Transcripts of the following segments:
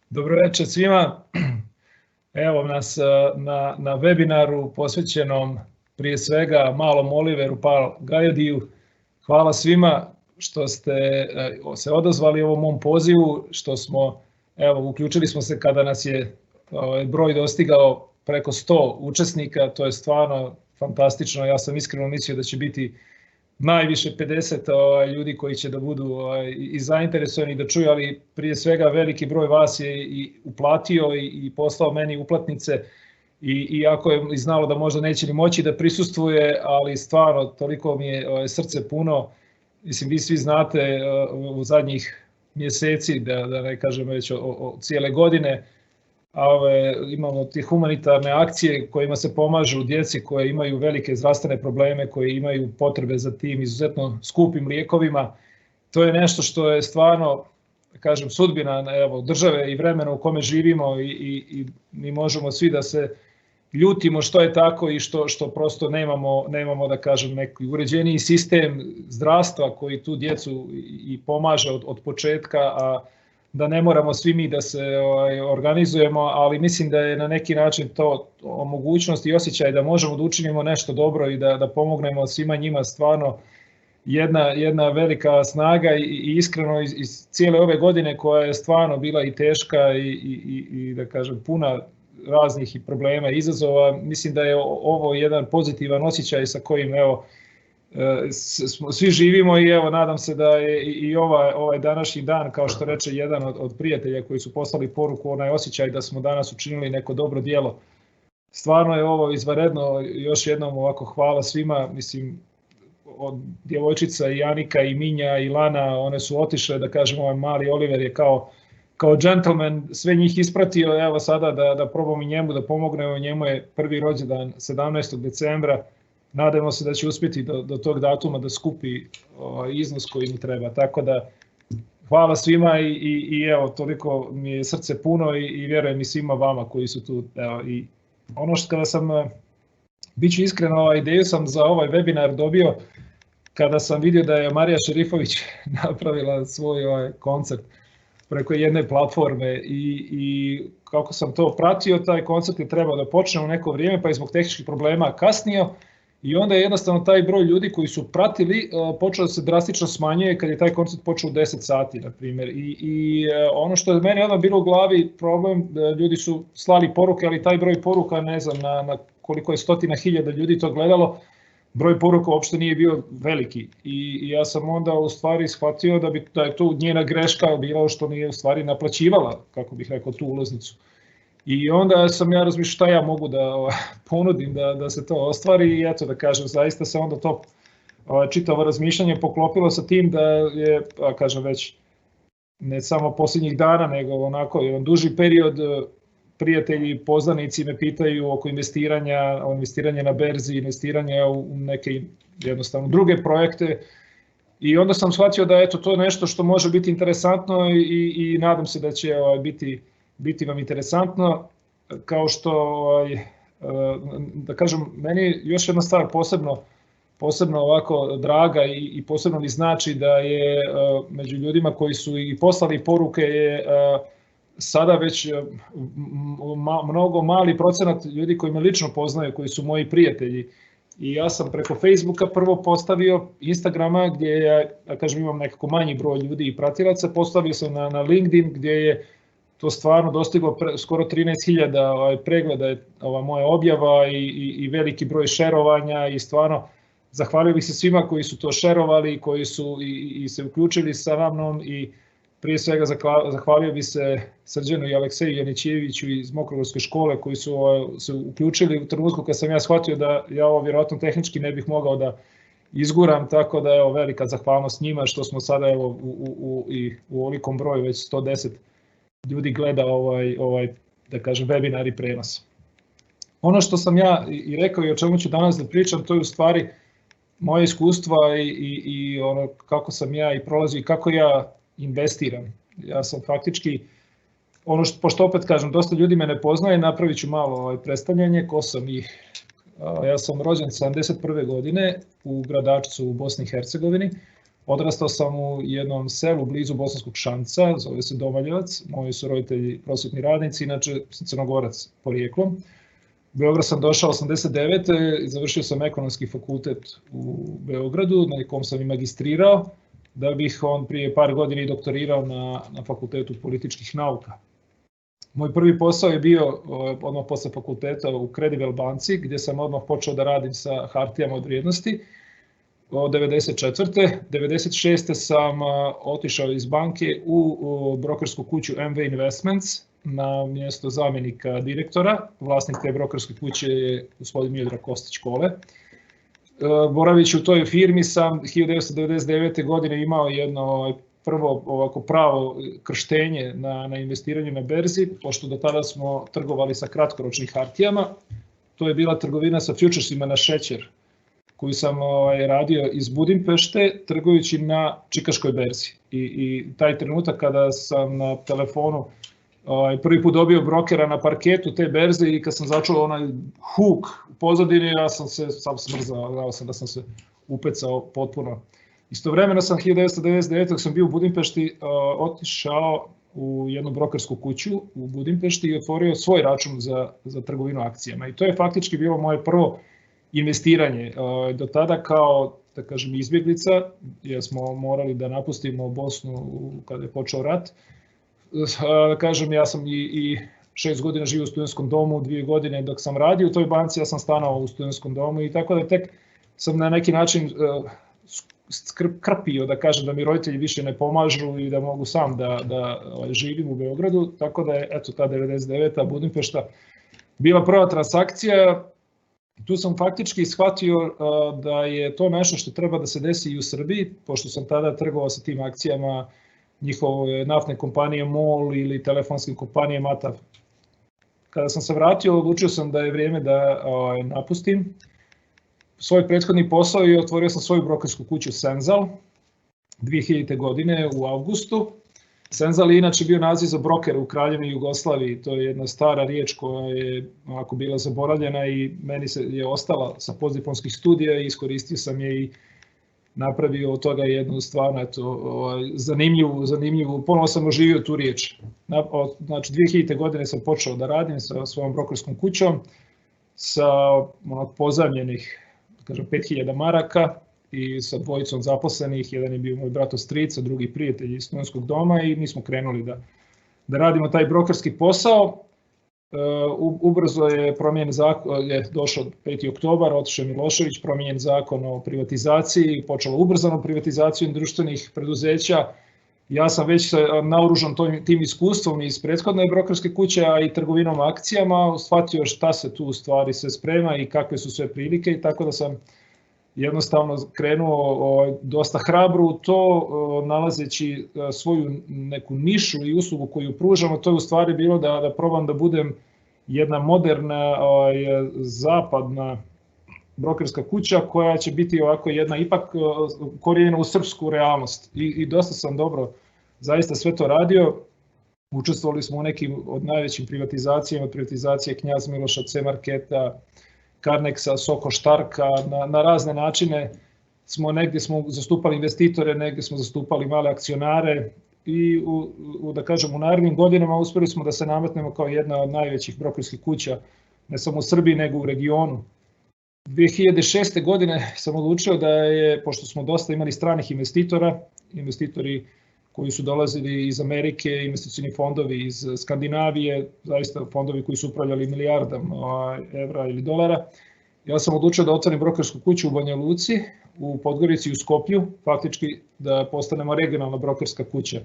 Dobro večer svima. Evo nas na webinaru posvećenom prije svega malom Oliveru Gajadiju. Hvala svima što ste se odazvali ovom mom pozivu, što smo, evo, uključili smo se kada nas je broj dostigao preko 100 učesnika, to je stvarno fantastično. Ja sam iskreno mislio da će biti najviše 50 ljudi koji će da budu i zainteresovani da čuju, ali prije svega veliki broj vas je i uplatio i poslao meni uplatnice, iako je znalo da možda neće ni moći da prisustvuje, ali stvarno toliko mi je srce puno. Mislim, vi svi znate u zadnjih mjeseci, da ne kažem već o cijele godine, imamo te humanitarne akcije kojima se pomažu djeci koje imaju velike zdravstvene probleme, koje imaju potrebe za tim izuzetno skupim lijekovima. To je nešto što je stvarno, kažem, sudbina države i vremena u kome živimo i mi možemo svi da se ljutimo što je tako i što prosto nemamo da kažem neki uređeniji sistem zdravstva koji tu djecu i pomaže od početka, a da ne moramo svi mi da se organizujemo, ali mislim da je na neki način to mogućnost i osjećaj da možemo da učinimo nešto dobro i da pomognemo svima njima stvarno jedna velika snaga i iskreno iz cijele ove godine koja je stvarno bila i teška i da kažem puna raznih i problema i izazova, mislim da je ovo jedan pozitivan osjećaj sa kojim evo svi živimo i evo nadam se da je i ovaj današnji dan, kao što reče jedan od prijatelja koji su poslali poruku, onaj osjećaj da smo danas učinili neko dobro djelo. Stvarno je ovo izvanredno, još jednom ovako hvala svima, mislim od djevojčica i Anika i Minja i Lana, one su otišle, da kažem ovaj mali Oliver je kao džentlmen sve njih ispratio, evo sada da probamo i njemu da pomognemo, njemu je prvi rođendan 17. decembra, nadamo se da će uspjeti do tog datuma da skupi iznos koji mu treba, tako da hvala svima i evo toliko mi je srce puno i vjerujem i svima vama koji su tu. I ono što kada sam, bit ću iskreno, ideju sam za ovaj webinar dobio kada sam vidio da je Marija Šerifović napravila svoj koncert preko jedne platforme i kako sam to pratio, taj koncert je trebao da počne u neko vrijeme pa je zbog tehničkih problema kasnio. I onda je jednostavno taj broj ljudi koji su pratili počeo da se drastično smanjuje kad je taj koncert počeo u 10 sati, na primjer. I ono što je meni odmah bilo u glavi problem, ljudi su slali poruke, ali taj broj poruka, ne znam na koliko je 100.000 ljudi to gledalo, broj poruka uopšte nije bio veliki. I ja sam onda u stvari shvatio da je tu njena greška bila što nije u stvari naplaćivala, kako bih rekao, tu ulaznicu. I onda sam ja razmišljao šta ja mogu da ponudim da se to ostvari i eto da kažem, zaista se onda to čitavo razmišljanje poklopilo sa tim da je, kažem već, ne samo posljednjih dana, nego onako jedan duži period, prijatelji, poznanici me pitaju oko investiranja na berzi, investiranja u neke jednostavno druge projekte i onda sam shvatio da eto to je nešto što može biti interesantno i nadam se da će biti vam interesantno, kao što, da kažem, meni još jedna stvar posebno ovako draga i posebno mi znači da je među ljudima koji su i poslali poruke je sada već mnogo mali procenat ljudi koji me lično poznaju, koji su moji prijatelji. I ja sam preko Facebooka prvo postavio, Instagrama gdje ja, da kažem, imam nekako manji broj ljudi i pratilaca, postavio sam na LinkedIn gdje je to stvarno dostiglo skoro 13.000 pregleda je ova moja objava i veliki broj šerovanja i stvarno zahvalio bih se svima koji su to šerovali, koji su i se uključili sa mnom i prije svega zahvalio bih se Srđanu i Alekseju Janićeviću iz Mokrogorske škole koji su se uključili u trenutku kad sam ja shvatio da ja ovo vjerojatno tehnički ne bih mogao da izguram, tako da evo velika zahvalnost njima što smo sada evo u ovolikom broju već 110 ljudi gleda da kažem, webinar i prenos. Ono što sam ja i rekao i o čemu ću danas da pričam, to je u stvari moje iskustva i ono kako sam ja i prolazio i kako ja investiram. Ja sam faktički pošto opet kažem, dosta ljudi me ne poznaje, napravit ću malo predstavljanje ko sam i ja sam rođen 71. godine u Gradačcu u Bosni i Hercegovini. Odrastao sam u jednom selu blizu Bosanskog Šanca, zove se Domaljevac, moji su roditelji prosvetni radnici, inače sam Crnogorac porijeklom. U Beograd sam došao 89. i završio sam ekonomski fakultet u Beogradu, na kom sam i magistrirao, da bih prije par godina i doktorirao na Fakultetu političkih nauka. Moj prvi posao je bio odmah posle fakulteta u Credible banci, gdje sam odmah počeo da radim sa hartijama od vrijednosti od 94. 96. sam otišao iz banke u brokersku kuću MV Investments na mjesto zamjenika direktora. Vlasnik te brokerske kuće je gospodin Miodrag Kostić-Kole. Boravići u toj firmi sam 1999. godine imao jedno prvo ovako pravo krštenje na investiranju na berzi, pošto do tada smo trgovali sa kratkoročnim hartijama. To je bila trgovina sa futuresima na šećer, koju sam radio iz Budimpešte, trgujući na Čikaškoj berzi. I taj trenutak kada sam na telefonu prvi put dobio brokera na parketu te berze i kad sam začuo onaj huk u pozadini, ja sam se sam smrzao, znao sam da sam se upecao potpuno. Istovremeno sam 1999. dok sam bio u Budimpešti otišao u jednu brokersku kuću u Budimpešti i otvorio svoj račun za trgovinu akcijama. I to je faktički bilo moje prvo investiranje. Do tada kao, da kažem, izbjeglica, jer smo morali da napustimo Bosnu kada je počeo rat. Kažem, ja sam i 6 godina živio u studentskom domu, 2 godine dok sam radio u toj banci, ja sam stanovao u studentskom domu i tako da tek sam na neki način krpio, da kažem, da mi roditelji više ne pomažu i da mogu sam da živim u Beogradu, tako da je eto ta 99. Budimpešta bila prva transakcija. Tu sam faktički shvatio da je to nešto što treba da se desi i u Srbiji, pošto sam tada trgovao sa tim akcijama njihove naftne kompanije MOL ili telefonske kompanije Matav. Kada sam se vratio, odlučio sam da je vrijeme da napustim svoj prethodni posao i otvorio sam svoju brokersku kuću Senzal 2000. godine u avgustu. Senzal je inače bio naziv za brokere u Kraljevini Jugoslaviji, to je jedna stara riječ koja je ovako bila zaboravljena i meni se je ostala sa postdiplomskih studija i iskoristio sam je i napravio od toga jednu stvarno zanimljivu, ponovo sam oživio tu riječ. Znači 2000. godine sam počeo da radim sa svojom brokerskom kućom sa pozajmljenih 5000 maraka i sa dvojicom zaposlenih, jedan je bio moj brato stric, a drugi prijatelj iz studentskog doma i mi smo krenuli da radimo taj brokerski posao. Ubrzo je promijenjen zakon, je došao 5. oktobar, otišao Milošević, promijenjen zakon o privatizaciji, počela ubrzanu privatizaciju društvenih preduzeća. Ja sam već naoružan tim iskustvom iz prethodne brokerske kuće, a i trgovinom akcijama, shvatio šta se tu u stvari sve sprema i kakve su sve prilike, i tako da sam jednostavno krenuo dosta hrabro u to, nalazeći svoju neku nišu i uslugu koju pružamo. To je u stvari bilo da probam da budem jedna moderna zapadna brokerska kuća koja će biti ovako jedna ipak korijenjena u srpsku realnost. I dosta sam dobro zaista sve to radio. Učestvovali smo u nekim od najvećim privatizacijama, od privatizacije Knjaz Miloša, C-Marketa, Karneksa, Soko Štarka, na razne načine. Negdje smo zastupali investitore, negdje smo zastupali male akcionare i da kažem, u narednim godinama uspjeli smo da se nametnemo kao jedna od najvećih brokerskih kuća, ne samo u Srbiji nego u regionu. 2006. godine sam odlučio da je, pošto smo dosta imali stranih investitora, investitori koji su dolazili iz Amerike, investicioni fondovi iz Skandinavije, zaista fondovi koji su upravljali milijardama evra ili dolara. Ja sam odlučio da otvorim brokersku kuću u Banja Luci, u Podgorici i u Skoplju, faktički da postanemo regionalna brokerska kuća.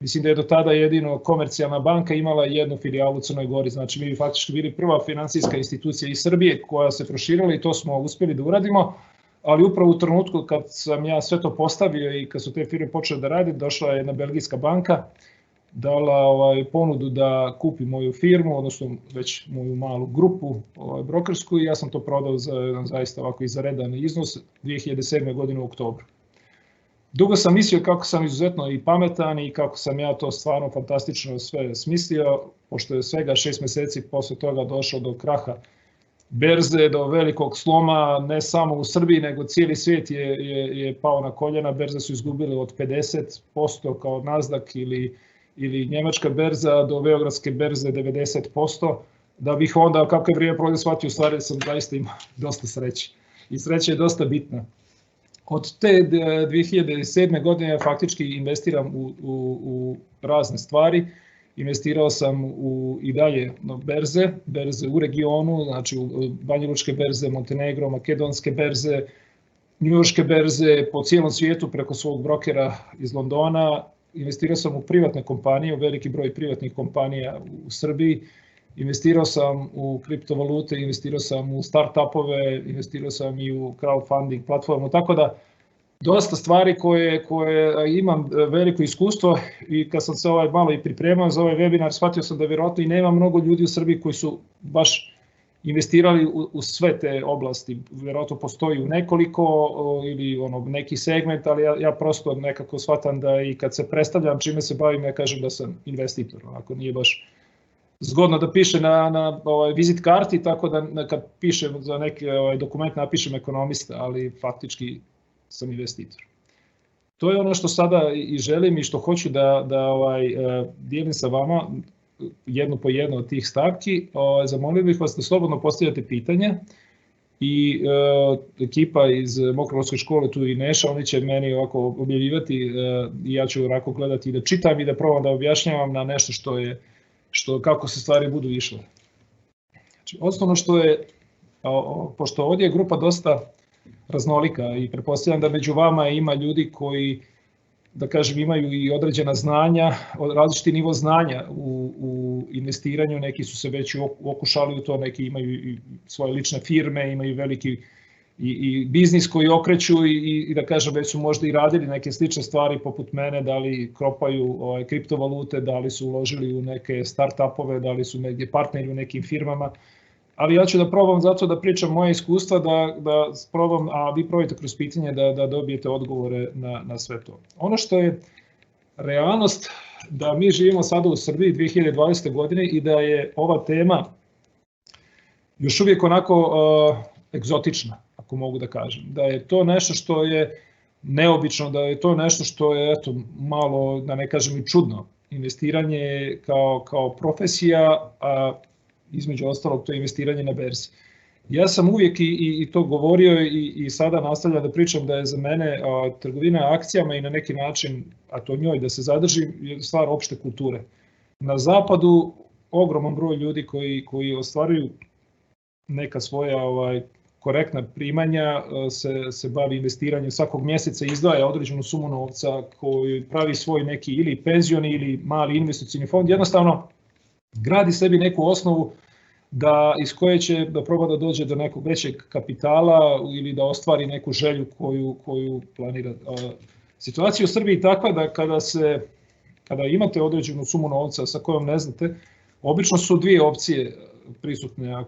Mislim da je do tada jedino Komercijalna banka imala jednu filijalu u Crnoj Gori, znači mi bi faktički bili prva finansijska institucija iz Srbije koja se proširila i to smo uspjeli da uradimo. Ali upravo u trenutku kad sam ja sve to postavio i kad su te firme počele da radi, došla je jedna belgijska banka, dala ponudu da kupi moju firmu, odnosno već moju malu grupu brokersku, i ja sam to prodao za jedan zaista ovako izvanredan iznos 2007. godine u oktobru. Dugo sam mislio kako sam izuzetno i pametan i kako sam ja to stvarno fantastično sve smislio, pošto je svega 6 meseci posle toga došao do kraha berze, do velikog sloma, ne samo u Srbiji, nego cijeli svijet je pao na koljena, berze su izgubile od 50% kao Nasdaq ili njemačka berza do beogradske berze 90%, da bih onda, kako je vrijeme prolazi, shvatio u stvari sam zaista imao dosta sreće. I sreća je dosta bitna. Od te 2007. godine faktički investiram u razne stvari. Investirao sam i dalje berze u regionu, znači u banjalučke berze, Montenegro, makedonske berze, njujorške berze, po cijelom svijetu preko svog brokera iz Londona. Investirao sam u privatne kompanije, u veliki broj privatnih kompanija u Srbiji. Investirao sam u kriptovalute, investirao sam u start-upove, investirao sam i u crowdfunding platformu, tako da dosta stvari koje imam veliko iskustvo i kad sam se malo i pripremao za ovaj webinar, shvatio sam da vjerojatno i nema mnogo ljudi u Srbiji koji su baš investirali u sve te oblasti. Vjerojatno postoji u nekoliko ili neki segment, ali ja prosto nekako shvatam da i kad se predstavljam čime se bavim, ja kažem da sam investitor, onako nije baš zgodno da piše na vizit karti, tako da kad pišem za neki dokument napišem ekonomista, ali faktički sam investitor. To je ono što sada i želim i što hoću da dijelim sa vama jedno po jedno od tih stavki. Zamolio bih vas da slobodno postavljate pitanja i ekipa iz Mokrovorske škole, tu i Neša, oni će meni ovako objavljivati i ja ću ovako gledati i da čitam i da probam da objašnjavam na nešto kako se stvari budu išle. Znači, osnovno što je, pošto ovdje je grupa dosta raznolika i pretpostavljam da među vama ima ljudi koji, da kažem, imaju i određena znanja, različiti nivo znanja u investiranju, neki su se već okušali u to, neki imaju i svoje lične firme, imaju veliki i biznis koji okreću i da kažem već su možda i radili neke slične stvari poput mene, da li kropaju kriptovalute, da li su uložili u neke start-upove, da li su negdje partneri u nekim firmama. Ali ja ću da probam zato da pričam moje iskustva, da probam, a vi probajte kroz pitanje da dobijete odgovore na sve to. Ono što je realnost da mi živimo sada u Srbiji 2020. godine i da je ova tema još uvijek onako egzotična, ako mogu da kažem. Da je to nešto što je neobično, da je to nešto što je malo, da ne kažem i čudno. Investiranje kao profesija, a između ostalog to je investiranje na berzi. Ja sam uvijek i to govorio i sada nastavljam da pričam da je za mene trgovina akcijama i na neki način, a to njoj da se zadržim, je stvar opšte kulture. Na zapadu ogroman broj ljudi koji ostvaruju neka svoja korektna primanja se bavi investiranjem, svakog mjeseca izdvaja određenu sumu novca koji pravi svoj neki ili penzioni ili mali investicioni fond, jednostavno gradi sebi neku osnovu iz koje će da proba da dođe do nekog većeg kapitala ili da ostvari neku želju koju planira. Situacija u Srbiji je takva da kada imate određenu sumu novca sa kojom ne znate, obično su dvije opcije prisutne.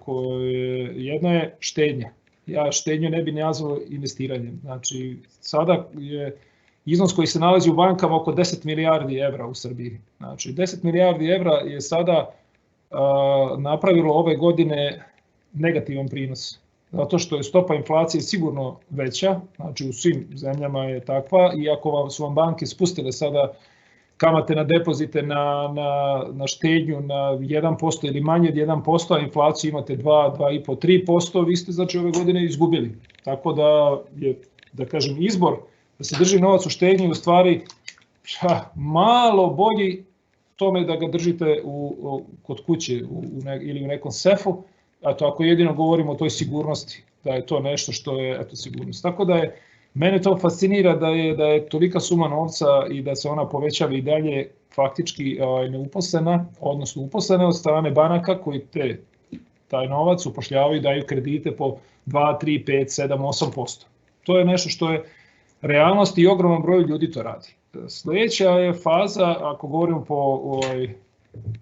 Jedna je štednja. Ja štednju ne bi nazvao investiranjem. Znači, sada je iznos koji se nalazi u bankama oko 10 milijardi evra u Srbiji. Znači, 10 milijardi evra je sada napravilo ove godine negativan prinos. Zato što je stopa inflacije sigurno veća, znači u svim zemljama je takva, i ako su vam banke spustile sada kamate na depozite, na štednju na 1% ili manje od 1%, a inflaciju imate 2, 2,5, 3%, vi ste znači ove godine izgubili. Tako da je, da kažem, izbor da se drži novac u štednji u stvari malo bolji tome da ga držite kod kuće ili u nekom sefu, a to ako jedino govorimo o toj sigurnosti, da je to nešto što je sigurnost. Tako da je, mene to fascinira da je tolika suma novca i da se ona povećava i dalje faktički neuposlena, odnosno uposlena od strane banaka koji taj novac upošljavaju i daju kredite po 2, 3, 5, 7, 8%. To je nešto što je realnost i ogroman broj ljudi to radi. Sljedeća je faza, ako govorimo po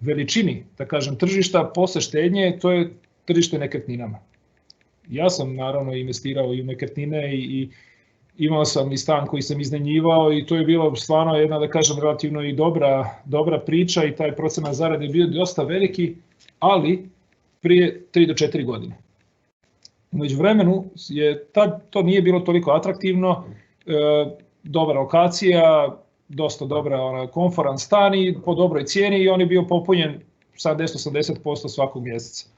veličini, da kažem, tržišta posle štednje, to je tržište nekretninama. Ja sam naravno investirao i u nekretnine i imao sam i stan koji sam iznajmljivao i to je bilo stvarno jedna, da kažem, relativno i dobra priča i taj procenat zarade je bio dosta veliki, ali prije 3 do 4 godine. Umeđu vremenu to nije bilo toliko atraktivno, dobra lokacija, dosta dobra komforan stan i po dobroj cijeni i on je bio popunjen sa 10-80% svakog mjeseca.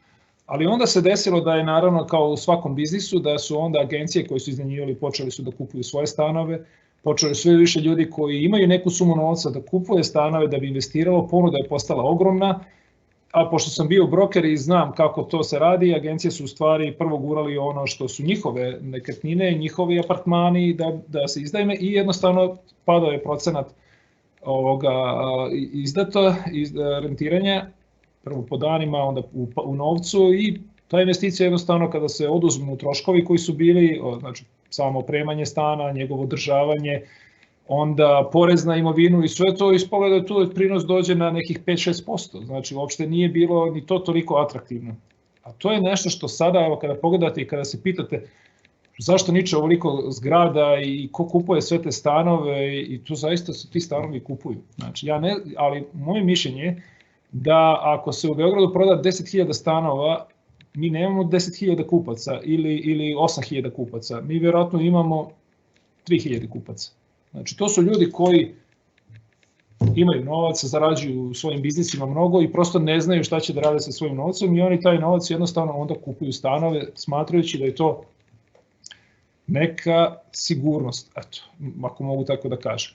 Ali onda se desilo da je naravno kao u svakom biznisu da su onda agencije koje su iznajmljivali počeli su da kupuju svoje stanove, počeli sve više ljudi koji imaju neku sumu novca da kupuje stanove da bi investiralo, ponuda je postala ogromna, a pošto sam bio broker i znam kako to se radi, agencije su u stvari prvo gurali ono što su njihove nekretnine, njihovi apartmani da se izdajme i jednostavno padao je procenat rentiranja, prvo po danima, onda u novcu i ta investicija jednostavno kada se oduzmu troškovi koji su bili, znači samo opremanje stana, njegovo održavanje, onda porez na imovinu i sve to ispogleda da tu prinos dođe na nekih 5-6%, znači uopšte nije bilo ni to toliko atraktivno. A to je nešto što sada, evo kada pogledate i kada se pitate zašto niče ovoliko zgrada i ko kupuje sve te stanove i tu zaista se ti stanovi kupuju. Znači, ali moje mišljenje je da ako se u Beogradu proda 10.000 stanova, mi nemamo 10.000 kupaca ili 8.000 kupaca, mi vjerojatno imamo 3.000 kupaca. Znači, to su ljudi koji imaju novac, zarađuju u svojim biznisima mnogo i prosto ne znaju šta će da rade sa svojim novcem i oni taj novac jednostavno onda kupuju stanove smatrajući da je to neka sigurnost, eto, ako mogu tako da kažem.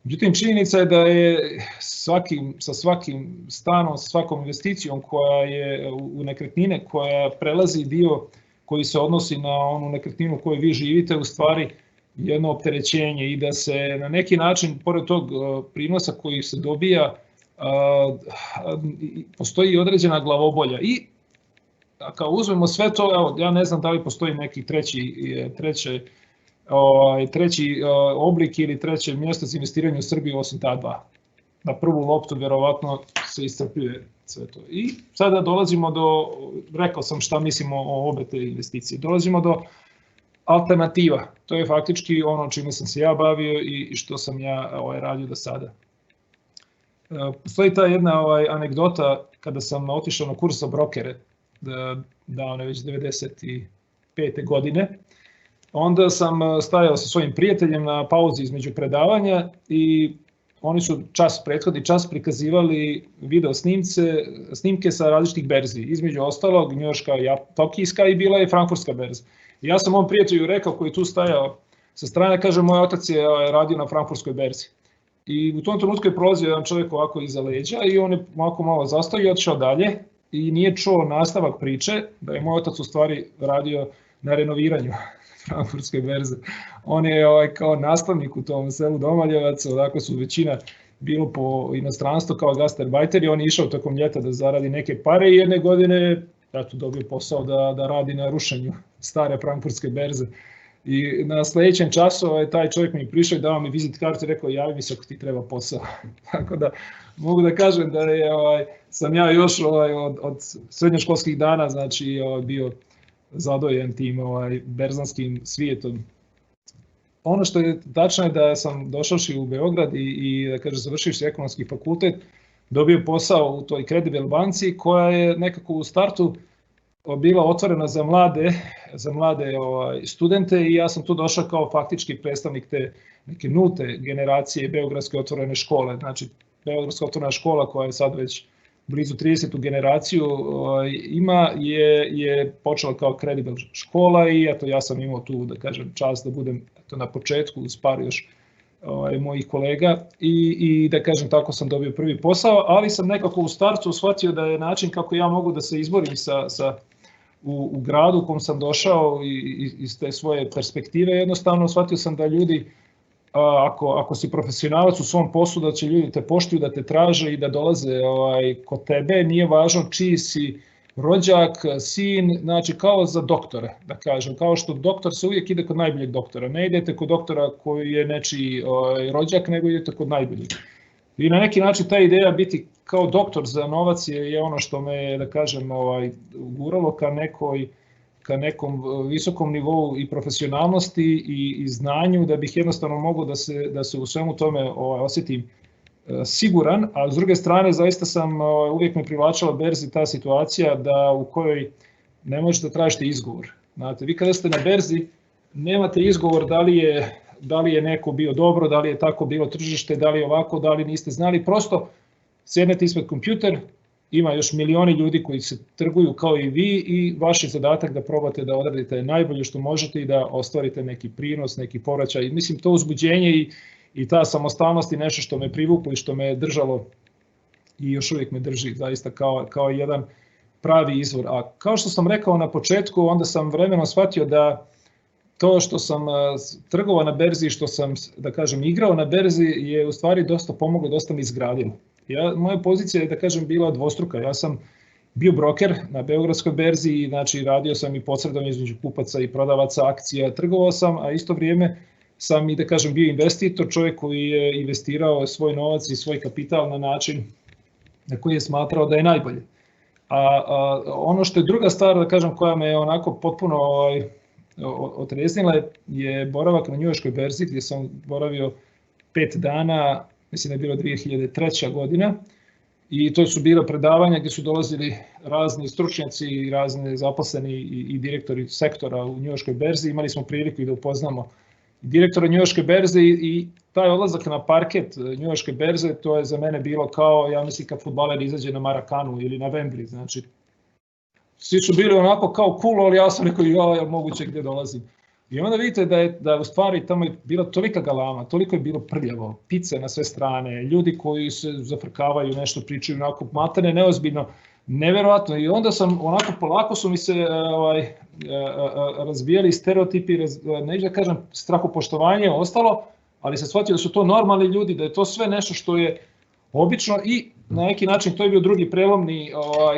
Međutim, činjenica je da je sa svakim stanom, sa svakom investicijom koja je u nekretnine, koja prelazi dio koji se odnosi na onu nekretninu u kojoj vi živite, u stvari jedno opterećenje i da se na neki način, pored tog prinosa koji se dobija, postoji određena glavobolja. I kao uzmemo sve to, evo, ja ne znam da li postoji neki treći oblik ili treće mjesto za investiranje u Srbiji osim ta dva. Na prvu loptu vjerovatno se iscrpljuje sve to. I sada dolazimo rekao sam šta mislimo o obe te investicije, dolazimo do alternativa. To je faktički ono čime sam se ja bavio i što sam ja radio do sada. Postoji ta jedna anegdota kada sam otišao na kurs za brokere, davno već 95. godine. Onda sam stajao sa svojim prijateljem na pauzi između predavanja i oni su prethodni čas prikazivali video snimke sa različitih berzi. Između ostalog, njujorška, tokijska i bila je frankfurtska berza. I ja sam ovom prijatelju rekao koji je tu stajao sa strane, kaže, moj otac je radio na frankfurtskoj berzi. I u tom trenutku je prolazio jedan čovjek ovako iza leđa i on je malo zastao i otišao dalje i nije čuo nastavak priče da je moj otac u stvari radio na renoviranju frankfurtske berze. On je kao nastavnik u tom selu Domaljevac, odakle su većina bilo po inostranstvu kao gastarbajter i on je išao tokom ljeta da zaradi neke pare i jedne godine dobio posao da radi na rušenju stare frankfurtske berze. I na sledećem času taj čovjek mi prišao i dao mi vizit kartu i rekao javi mi se ako ti treba posao. Tako da mogu da kažem da sam ja još od srednjoškolskih dana bio zadojen tim berzanskim svijetom. Ono što je tačno je da sam došavši u Beograd i da kažem završivši ekonomski fakultet, dobio posao u toj Credible banci koja je nekako u startu bila otvorena za mlade studente i ja sam tu došao kao faktički predstavnik te neke nulte generacije Beogradske otvorene škole. Znači, Beogradska otvorena škola koja je sad već blizu 30. generaciju je počela kao Credible škola i eto ja sam imao tu da kažem čast da budem na početku uz par još mojih kolega i da kažem tako sam dobio prvi posao, ali sam nekako u startu shvatio da je način kako ja mogu da se izborim u gradu u kom sam došao iz te svoje perspektive, jednostavno shvatio sam da ljudi, ako si profesionalac u svom poslu, da će ljudi te poštuju, da te traže i da dolaze kod tebe, nije važno čiji si rođak, sin, znači kao za doktore, da kažem, kao što doktor se uvijek ide kod najboljeg doktora, ne idete kod doktora koji je nečiji rođak, nego idete kod najboljeg. I na neki način ta ideja biti kao doktor za novac je ono što me, da kažem, guralo ka nekoj ka nekom visokom nivou i profesionalnosti i znanju da bih jednostavno mogao da se u svemu tome osjetim siguran, a s druge strane zaista sam uvijek me privlačila berzi ta situacija da u kojoj ne možete da tražite izgovor. Znate, vi kada ste na berzi nemate izgovor da li je neko bio dobro, da li je tako bilo tržište, da li je ovako, da li niste znali, prosto sjednete ispred kompjuter, ima još milioni ljudi koji se trguju kao i vi i vaš je zadatak da probate da odradite najbolje što možete i da ostvarite neki prinos, neki povraćaj. Mislim, to uzbuđenje i ta samostalnost je nešto što me privuklo i što me držalo i još uvijek me drži zaista kao jedan pravi izvor. A kao što sam rekao na početku, onda sam vremenom shvatio da to što sam trgovao na berzi i što sam, da kažem, igrao na berzi je u stvari dosta pomoglo, dosta mi izgradilo. Moja pozicija je, da kažem, bila dvostruka. Ja sam bio broker na Beogradskoj berzi i znači radio sam i posredovanje između kupaca i prodavaca akcija, trgovao sam, a isto vrijeme sam i, da kažem, bio investitor, čovjek koji je investirao svoj novac i svoj kapital na način na koji je smatrao da je najbolje. A ono što je druga stvar, da kažem, koja me onako potpuno otreznila je boravak na njujorškoj berzi gdje sam boravio 5 dana, mislim da je bilo 2003. godina, i to su bila predavanja gdje su dolazili razni stručnjaci i razni zaposleni i direktori sektora u njujorškoj berzi. Imali smo priliku i da upoznamo direktora njujorške berze i taj odlazak na parket njujorške berze, to je za mene bilo kao, ja mislim, kad fudbaler izađe na Marakanu ili na Wembley, znači svi su bili onako kao cool, ali ja sam rekao, ja moguće gdje dolazim. I onda vidite da u stvari tamo je bila tolika galama, toliko je bilo prljavo, pice na sve strane, ljudi koji se zafrkavaju, nešto pričaju, onako matane, neozbiljno, neverovatno. I onda sam onako polako su mi se razbijali stereotipi, neću da kažem strahopoštovanje ostalo, ali se shvatio da su to normalni ljudi, da je to sve nešto što je obično i na neki način to je bio drugi prelomni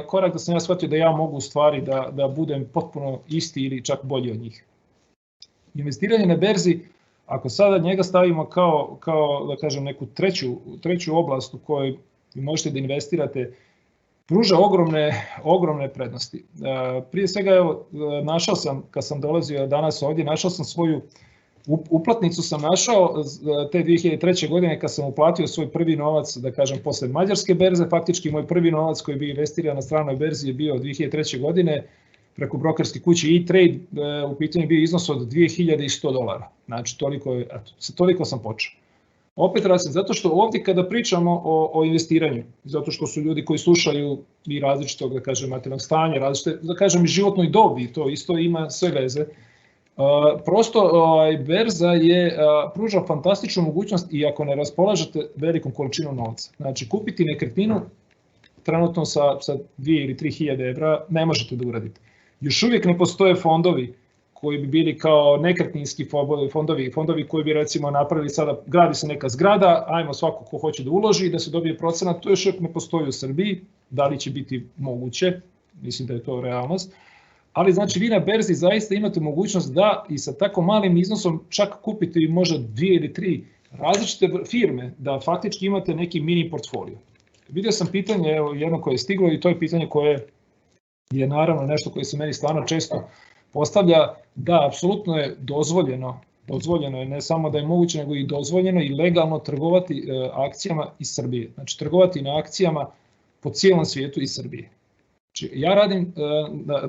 korak da sam ja shvatio da ja mogu u stvari da budem potpuno isti ili čak bolji od njih. Investiranje na berzi, ako sada njega stavimo kao da kažem neku treću oblast u kojoj možete da investirate, pruža ogromne prednosti. Prije svega, evo, našao sam, kad sam dolazio danas ovdje, našao sam svoju uplatnicu sam našao te 2003. godine kad sam uplatio svoj prvi novac, da kažem, posle mađarske berze. Faktički moj prvi novac koji bi investirao na stranoj berzi je bio 2003. godine preko brokerske kuće E-Trade, u pitanju bio iznos od $2100. Znači, toliko sam počeo. Opet različno, zato što ovdje kada pričamo o investiranju, zato što su ljudi koji slušaju i različitog, da kažem, materijalnog stanja, različite, da kažem, i životnoj dobi, to isto ima sve veze. Prosto berza pruža fantastičnu mogućnost i ako ne raspolažete velikom količinom novca. Znači, kupiti nekretninu trenutno sa 2 ili 3 hiljade evra ne možete da uradite. Još uvijek ne postoje fondovi koji bi bili kao nekretninski fondovi koji bi recimo napravili sada, gradi se neka zgrada, ajmo svako ko hoće da uloži i da se dobije procenat, to još uvijek ne postoji u Srbiji, da li će biti moguće, mislim da je to realnost. Ali znači vi na berzi zaista imate mogućnost da i sa tako malim iznosom čak kupite i možda 2 ili 3 različite firme, da faktički imate neki mini portfolio. Vidio sam pitanje, jedno koje je stiglo i to je pitanje koje je naravno nešto koje se meni stvarno često postavlja, da apsolutno je dozvoljeno je ne samo da je moguće, nego i dozvoljeno i legalno trgovati akcijama iz Srbije. Znači trgovati na akcijama po cijelom svijetu iz Srbije. Znači, ja radim,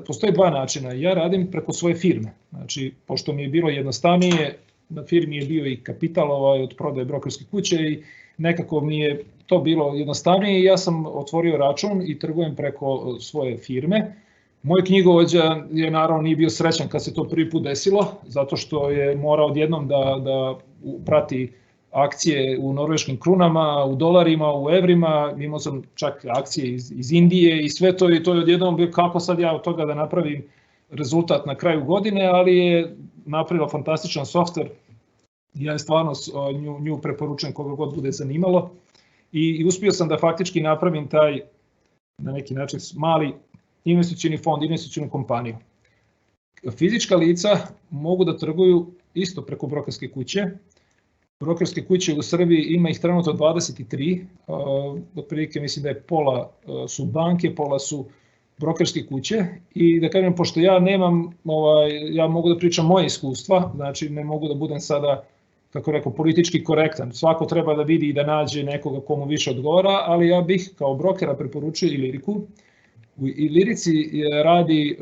postoje dva načina, ja radim preko svoje firme, znači, pošto mi je bilo jednostavnije, na firmi je bio i kapital od prodaje brokerske kuće i nekako mi je to bilo jednostavnije i ja sam otvorio račun i trgujem preko svoje firme. Moj knjigovođa je naravno nije bio srećan kad se to prvi put desilo, zato što je morao odjednom da prati akcije u norveškim krunama, u dolarima, u evrima, imao sam čak akcije iz Indije i sve to, i to je odjednom bio kako sad ja od toga da napravim rezultat na kraju godine, ali je napravila fantastičan softver. Ja stvarno nju preporučujem koga god bude zanimalo i uspio sam da faktički napravim taj, na neki način, mali investicioni fond, investicionu kompaniju. Fizička lica mogu da trguju isto preko brokerske kuće. Brokerske kuće u Srbiji ima ih trenutno 23, otprilike mislim da je pola su banke, pola su brokerske kuće i da kažem, pošto ja nemam, ja mogu da pričam moje iskustva, znači ne mogu da budem sada, kako rekao, politički korektan. Svako treba da vidi i da nađe nekoga komu više odgovara, ali ja bih kao brokera preporučio Iliriku. U Ilirici radi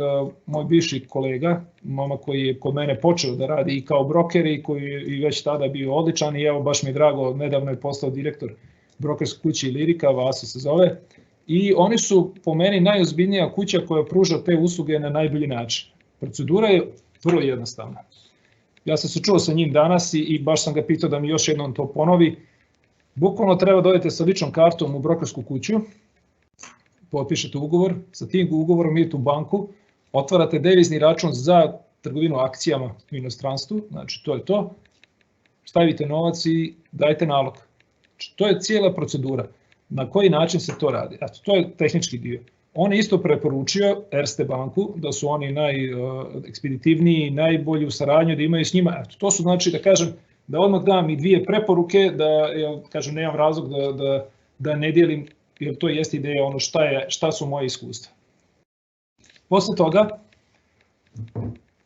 moj bivši kolega, momak koji je kod mene počeo da radi i kao broker i koji je već tada bio odličan i evo baš mi je drago, nedavno je postao direktor brokerske kuće Ilirika, Vaso se zove, i oni su po meni najozbiljnija kuća koja pruža te usluge na najbolji način. Procedura je vrlo jednostavna. Ja sam se čuo sa njim danas i baš sam ga pitao da mi još jednom to ponovi. Bukvalno treba da odete sa ličnom kartom u brokersku kuću, potpišete ugovor, sa tim ugovorom idete u banku, otvarate devizni račun za trgovinu akcijama u inostranstvu, znači to je to, stavite novac i dajte nalog. Znači, to je cijela procedura. Na koji način se to radi? Eto, to je tehnički dio. On je isto preporučio Erste banku, da su oni najekspeditivniji, najbolji u saradnju, da imaju s njima. Eto, to su, znači, da kažem, da odmah dam i dvije preporuke, da, kažem, nemam razlog da ne dijelim, jer to jeste ideja ono šta su moje iskustva. Posle toga,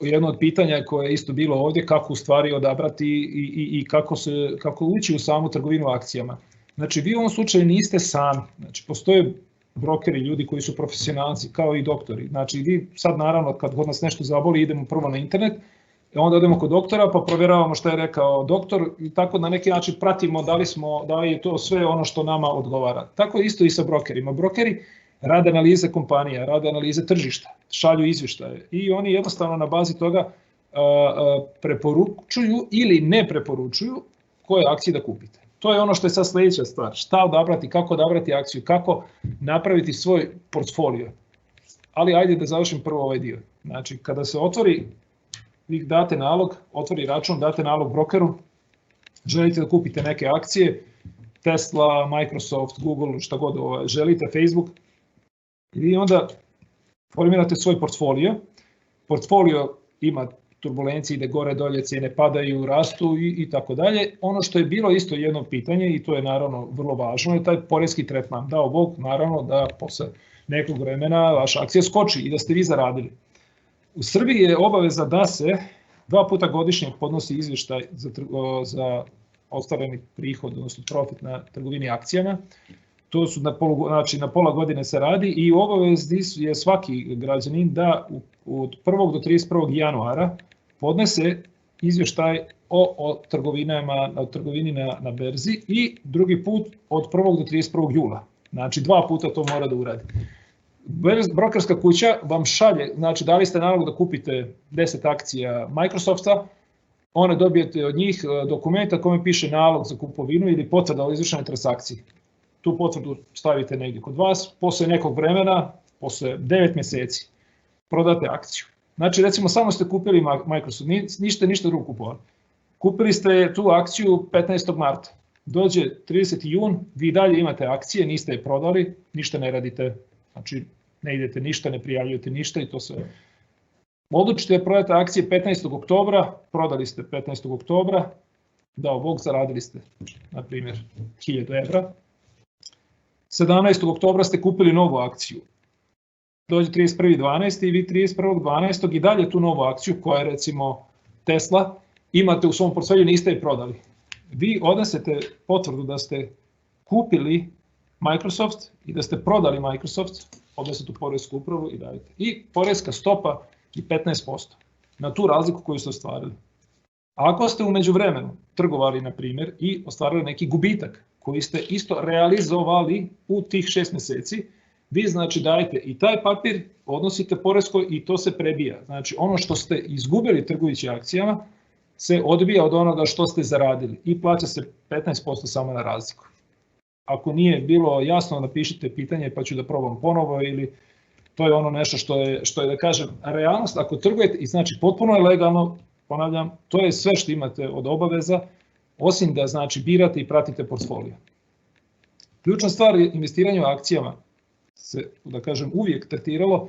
jedno od pitanja koje je isto bilo ovdje, kako u stvari odabrati i kako ući u samu trgovinu akcijama. Znači, vi u ovom slučaju niste sami, znači, postoje brokeri, ljudi koji su profesionalci, kao i doktori. Znači, vi sad naravno, kad god nas nešto zaboli, idemo prvo na internet, onda odemo kod doktora pa provjeravamo šta je rekao doktor i tako na neki način pratimo da li je to sve ono što nama odgovara. Tako isto i sa brokerima. Brokeri rade analize kompanija, rade analize tržišta, šalju izvještaje i oni jednostavno na bazi toga preporučuju ili ne preporučuju koje akcije da kupite. To je ono što je sad sljedeća stvar. Šta odabrati, kako odabrati akciju, kako napraviti svoj portfolio. Ali ajde da završim prvo ovaj dio. Znači, kada se otvori, vi date nalog, otvori račun, date nalog brokeru, želite da kupite neke akcije, Tesla, Microsoft, Google, šta god želite, Facebook, i vi onda formirate svoj portfolio. Portfolio ima turbulencije, ide gore, dolje, cijene padaju, rastu i tako dalje. Ono što je bilo isto jedno pitanje, i to je naravno vrlo važno, je taj poreski tretman. Dao Bog, naravno, da posle nekog vremena vaša akcija skoči i da ste vi zaradili. U Srbiji je obaveza da se 2 puta godišnje podnosi izvještaj za ostvareni prihod, odnosno profit na trgovini akcijama. To su na pola godine se radi i u obavezi je svaki građanin da od 1. do 31. januara podnese izvještaj o trgovini na berzi i drugi put od 1. do 31. jula. Znači 2 puta to mora da uradi. Brokerska kuća vam šalje, znači dali ste nalog da kupite 10 akcija Microsofta, one dobijete od njih dokumenta kome piše nalog za kupovinu ili potvrda o izvršenoj transakciji. Tu potvrdu stavite negdje kod vas, posle nekog vremena, posle 9 mjeseci, prodate akciju. Znači recimo samo ste kupili Microsoft, ništa drugo kupovali. Kupili ste tu akciju 15. marta, dođe 30. jun, vi dalje imate akcije, niste je prodali, ništa ne radite, znači ne idete ništa, ne prijavljujete ništa i to sve. Odlučite da prodate akcije 15. oktobra, prodali ste 15. oktobra, dao Bog, zaradili ste, na primjer, 1000 evra. 17. oktobra ste kupili novu akciju. Dođe 31.12. i vi 31.12. i dalje tu novu akciju, koja je recimo Tesla, imate u svom portfelju, niste je prodali. Vi odnesete potvrdu da ste kupili Microsoft i da ste prodali Microsoft, odnesete u poresku upravu i dajete. I poreska stopa je 15% na tu razliku koju ste ostvarili. Ako ste u međuvremenu trgovali, na primjer, i ostvarili neki gubitak koji ste isto realizovali u tih 6 mjeseci, vi znači dajete i taj papir, odnosite poreskoj i to se prebija. Znači ono što ste izgubili trgujući akcijama se odbija od onoga što ste zaradili i plaća se 15% samo na razliku. Ako nije bilo jasno, napišite pitanje pa ću da probam ponovo, ili to je ono nešto što je da kažem realnost. Ako trgujete, i znači potpuno je legalno, ponavljam, to je sve što imate od obaveza, osim da znači birate i pratite portfolio. Ključna stvar je investiranje u akcijama se, da kažem, uvijek tretiralo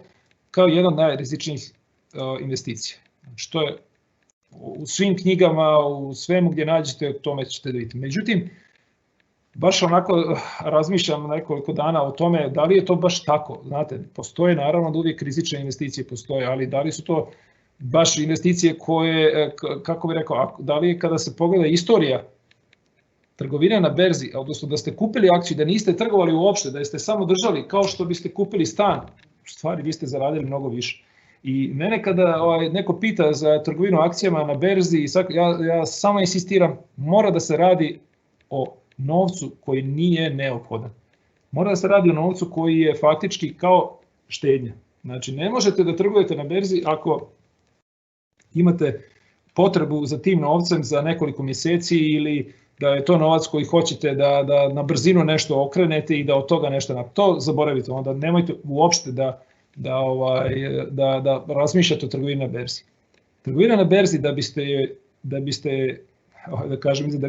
kao jedan od najrizičnijih investicija. Znači to je u svim knjigama, u svemu gdje nađete, tome ćete da vidite. Međutim, baš onako razmišljam nekoliko dana o tome da li je to baš tako. Znate, postoje naravno da uvijek rizične investicije postoje, ali da li su to baš investicije koje, kako bih rekao, da li kada se pogleda istorija trgovina na berzi, odnosno da ste kupili akciju, da niste trgovali uopšte, da ste samo držali kao što biste kupili stan, u stvari vi ste zaradili mnogo više. I mene kada neko pita za trgovinu akcijama na berzi, ja samo insistiram, mora da se radi o novcu koji nije neophodan. Mora da se radi o novcu koji je faktički kao štednja. Znači, ne možete da trgujete na berzi ako imate potrebu za tim novcem za nekoliko mjeseci ili da je to novac koji hoćete da na brzinu nešto okrenete i da od toga nešto to zaboravite. Onda nemojte uopšte da razmišljate o trgovini na berzi. Trgovina na berzi da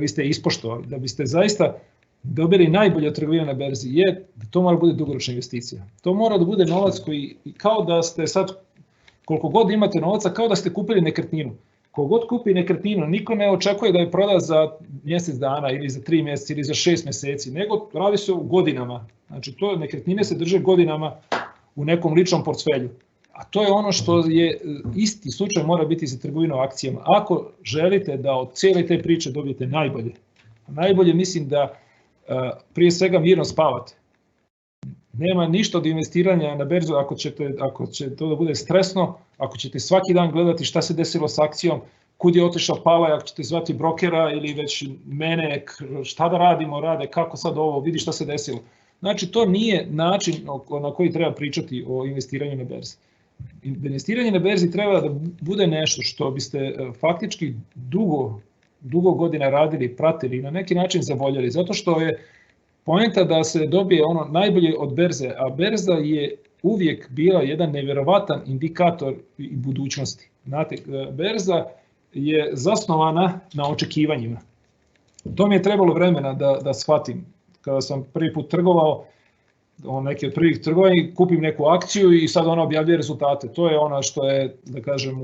biste ispoštovali, da biste zaista dobili najbolje od trgovine na berzi je da to mora bude dugoročna investicija. To mora da bude novac koji, kao da ste sad, koliko god imate novaca, kao da ste kupili nekretninu. Kogod kupi nekretninu, niko ne očekuje da je proda za mjesec dana ili za 3 mjeseca ili za 6 mjeseci, nego radi se o godinama. Znači, nekretnine se drže godinama u nekom ličnom portfelju. A to je ono što je isti slučaj mora biti za trgovinu akcijama. Ako želite da od cijele te priče dobijete najbolje, najbolje mislim da prije svega mirno spavate. Nema ništa od investiranja na berzu ako će to da bude stresno, ako ćete svaki dan gledati šta se desilo s akcijom, kud je otišao pala, ako ćete zvati brokera ili već mene, šta da rade, kako sad ovo, vidi šta se desilo. Znači, to nije način na koji treba pričati o investiranju na berzi. Investiranje na berzi treba da bude nešto što biste faktički dugo godina radili, pratili i na neki način zavoljeli, zato što je poenta da se dobije ono najbolje od berze, a berza je uvijek bila jedan nevjerovatan indikator i budućnosti. Znate, berza je zasnovana na očekivanjima. To mi je trebalo vremena da shvatim. Kada sam prvi put trgovao, neke od prvih trgovanja, kupim neku akciju i sad ona objavljuje rezultate. To je ono što je, da kažem,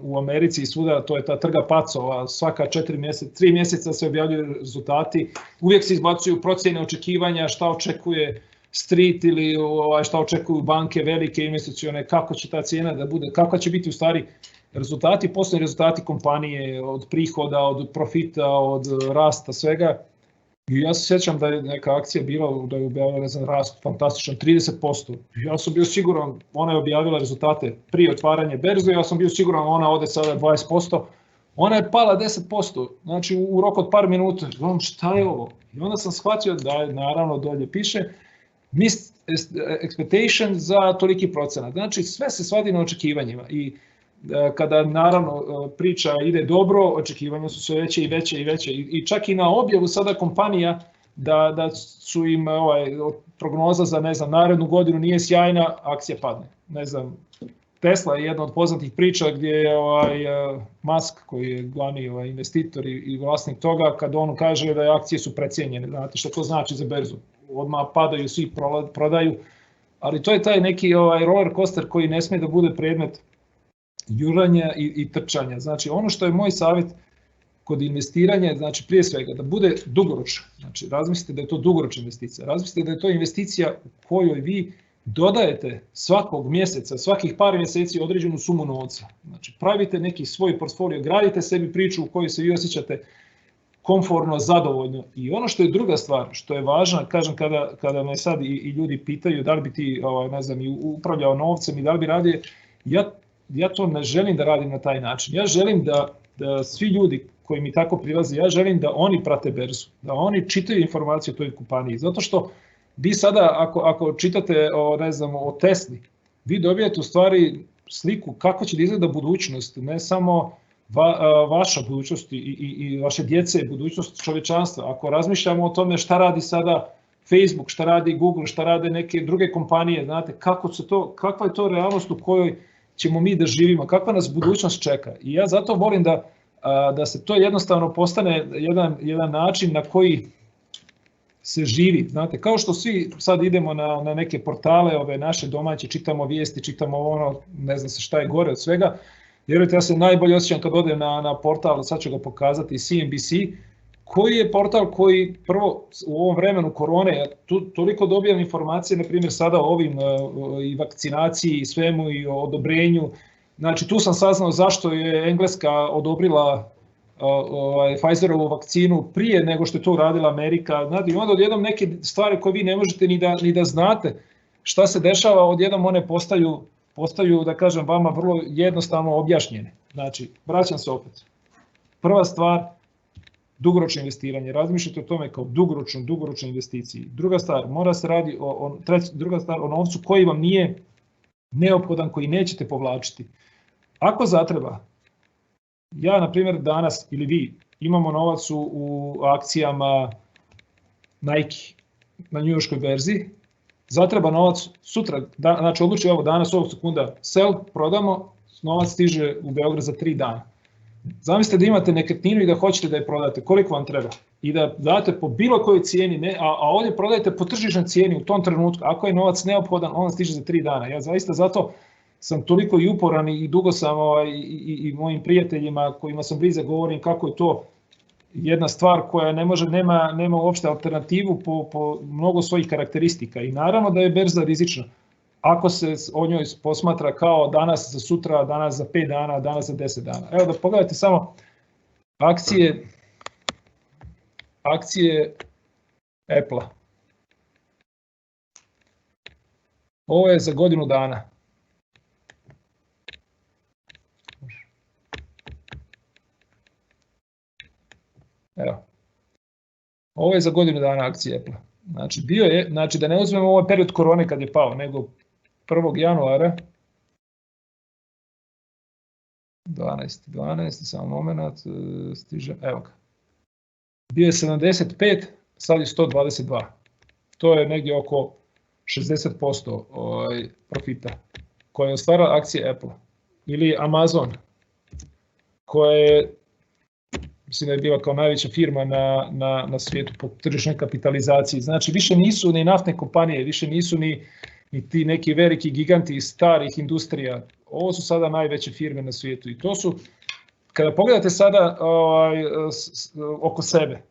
u Americi i svuda, to je ta trga pacova. Svaka 3 mjeseca se objavljuju rezultati, uvijek se izbacuju procjene očekivanja, šta očekuje street ili šta očekuju banke, velike investicione, kako će ta cijena da bude, kakva će biti u stvari rezultati, poslovni rezultati kompanije, od prihoda, od profita, od rasta, svega. I ja se sjećam da je neka akcija bila, da je objavila rast fantastičan 30%. Ja sam bio siguran, ona je objavila rezultate prije otvaranja berze, ja sam bio siguran ona ode sada 20%, ona je pala 10%, znači u roku od par minuta. Gledam, šta je ovo? I onda sam shvatio da je, naravno, dolje piše missed expectation za toliki procenat. Znači, sve se svadi na očekivanjima i kada naravno priča ide dobro, očekivanja su sve veće i veće i veće i čak i na objavu sada kompanija da su im prognoza za narednu godinu nije sjajna, akcija padne. Ne znam, Tesla je jedna od poznatih priča gdje je Musk, koji je glavni investitor i vlasnik toga, kad on kaže da akcije su precijenjene, znate što to znači za berzu, odmah padaju, svi prodaju, ali to je taj neki roller coaster koji ne smije da bude predmet juranja i trčanja. Znači, ono što je moj savjet kod investiranja, znači prije svega da bude dugoročno. Znači, razmislite da je to dugoročna investicija. Razmislite da je to investicija u kojoj vi dodajete svakog mjeseca, svakih par mjeseci određenu sumu novca. Znači, pravite neki svoj portfolio, gradite sebi priču u kojoj se vi osjećate komfortno, zadovoljno. I ono što je druga stvar, što je važno, kažem, kada me sad i ljudi pitaju da li bi ti, upravljao novcem i da li bi radio, ja to ne želim da radim na taj način. Ja želim da svi ljudi koji mi tako prilaze, ja želim da oni prate berzu, da oni čitaju informacije o toj kompaniji. Zato što vi sada, ako čitate o Tesli, vi dobijate u stvari sliku kako će da izgleda budućnost, ne samo vaša budućnost i vaše djece, budućnost čovječanstva. Ako razmišljamo o tome šta radi sada Facebook, šta radi Google, šta rade neke druge kompanije, znate, kakva je to realnost u kojoj ćemo mi da živimo, kakva nas budućnost čeka. I ja zato volim da se to jednostavno postane jedan način na koji se živi. Znate, kao što svi sad idemo na neke portale, ove naše domaće, čitamo vijesti, čitamo ne znam se šta je gore od svega. Vjerujte, ja se najbolje osjećam kad odem na portal, sad ću ga pokazati, CNBC, koji je portal koji prvo u ovom vremenu korone, ja toliko dobijam informacije, na primjer sada o ovim i vakcinaciji i svemu i o odobrenju, znači tu sam saznao zašto je Engleska odobrila Pfizerovu vakcinu prije nego što je to uradila Amerika, znate, i onda odjednom neke stvari koje vi ne možete ni da znate šta se dešava, odjednom one postaju, da kažem, vama vrlo jednostavno objašnjene. Znači, vraćam se opet. Prva stvar, dugoročno investiranje. Razmišljate o tome kao dugoročnoj investiciji. Druga stvar, mora se radi druga stvar o novcu koji vam nije neophodan, koji nećete povlačiti. Ako zatreba, ja, na primjer, danas ili vi imamo novac u akcijama Nike na njujorškoj berzi, zatreba novac sutra, znači odluči ovo danas, ovog sekunda, sell, prodamo, novac stiže u Beograd za 3 dana. Zamislite da imate nekretninu i da hoćete da je prodate, koliko vam treba? I da date po bilo kojoj cijeni, a ovdje prodajete po tržišnoj cijeni u tom trenutku. Ako je novac neophodan, on stiže za 3 dana. Ja zaista zato sam toliko i uporan i dugo sam i mojim prijateljima kojima sam blizak govorim kako je to jedna stvar koja nema uopšte alternativu po mnogo svojih karakteristika. I naravno da je berza rizična. Ako se o njoj posmatra kao danas za sutra, danas za 5 dana, danas za 10 dana. Evo da pogledajte samo akcije Apple-a. Ovo je za godinu dana. Evo. Ovo je za godinu dana akcije Apple-a. Znači da ne uzmemo ovaj period korone kad je pao, nego 1. januara 12. samo moment, stiže, evo ga. Bio je 75, sad je 122. To je negdje oko 60% profita koje je ostvarila akcije Apple. Ili Amazon, koja je, mislim da je bila kao najveća firma na svijetu po tržišnoj kapitalizaciji. Znači više nisu ni naftne kompanije, više nisu ni ti neki veliki giganti iz starih industrija. Ovo su sada najveće firme na svijetu i to su, kada pogledate sada oko sebe,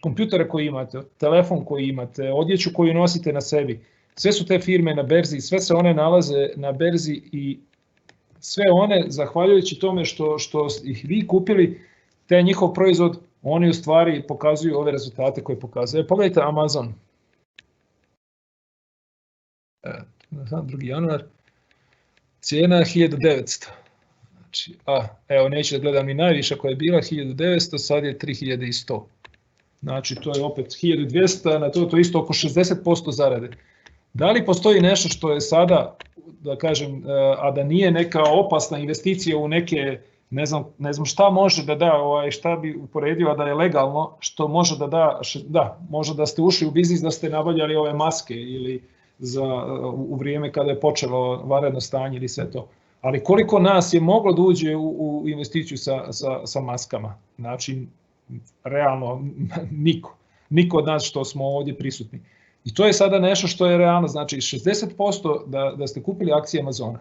kompjutere koje imate, telefon koji imate, odjeću koju nosite na sebi, sve su te firme na berzi, sve se one nalaze na berzi i sve one, zahvaljujući tome što ih vi kupili, te njihov proizvod, oni u stvari pokazuju ove rezultate koje pokazuju. Pogledajte Amazon. 2. januar, cijena 1900. Znači, evo neću da gledam ni najviša koja je bila, 1900, sad je 3100. Znači to je opet 1200, na to je isto oko 60% zarade. Da li postoji nešto što je sada, da kažem, a da nije neka opasna investicija u neke, ne znam šta može da da, šta bi uporedio da je legalno, što može da da, možda da ste ušli u biznis da ste nabavljali ove maske ili u vrijeme kada je počelo vanredno stanje ili sve to. Ali koliko nas je moglo da uđe u investiciju sa maskama? Znači, realno niko od nas što smo ovdje prisutni. I to je sada nešto što je realno, znači 60% da ste kupili akcije Amazona.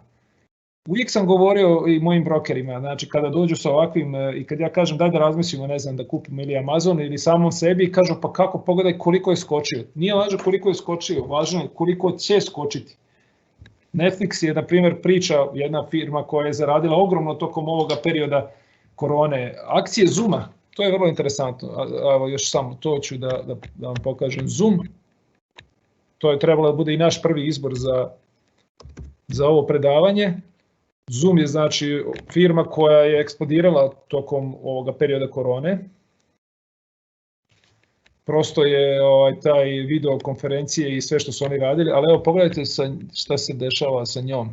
Uvijek sam govorio i mojim brokerima, znači kada dođu sa ovakvim i kad ja kažem daj da razmislimo, ne znam, da kupimo ili Amazon ili samom sebi, kažu pa kako, pogledaj koliko je skočio. Nije važno koliko je skočio, važno je koliko će skočiti. Netflix je, na primjer, priča, jedna firma koja je zaradila ogromno tokom ovoga perioda korone. Akcije Zooma, to je vrlo interesantno, evo još samo to ću da vam pokažem. Zoom, to je trebalo da bude i naš prvi izbor za ovo predavanje. Zoom je znači firma koja je eksplodirala tokom ovoga perioda korone. Prosto je taj video konferencije i sve što su oni radili, ali evo pogledajte šta se dešava sa njom.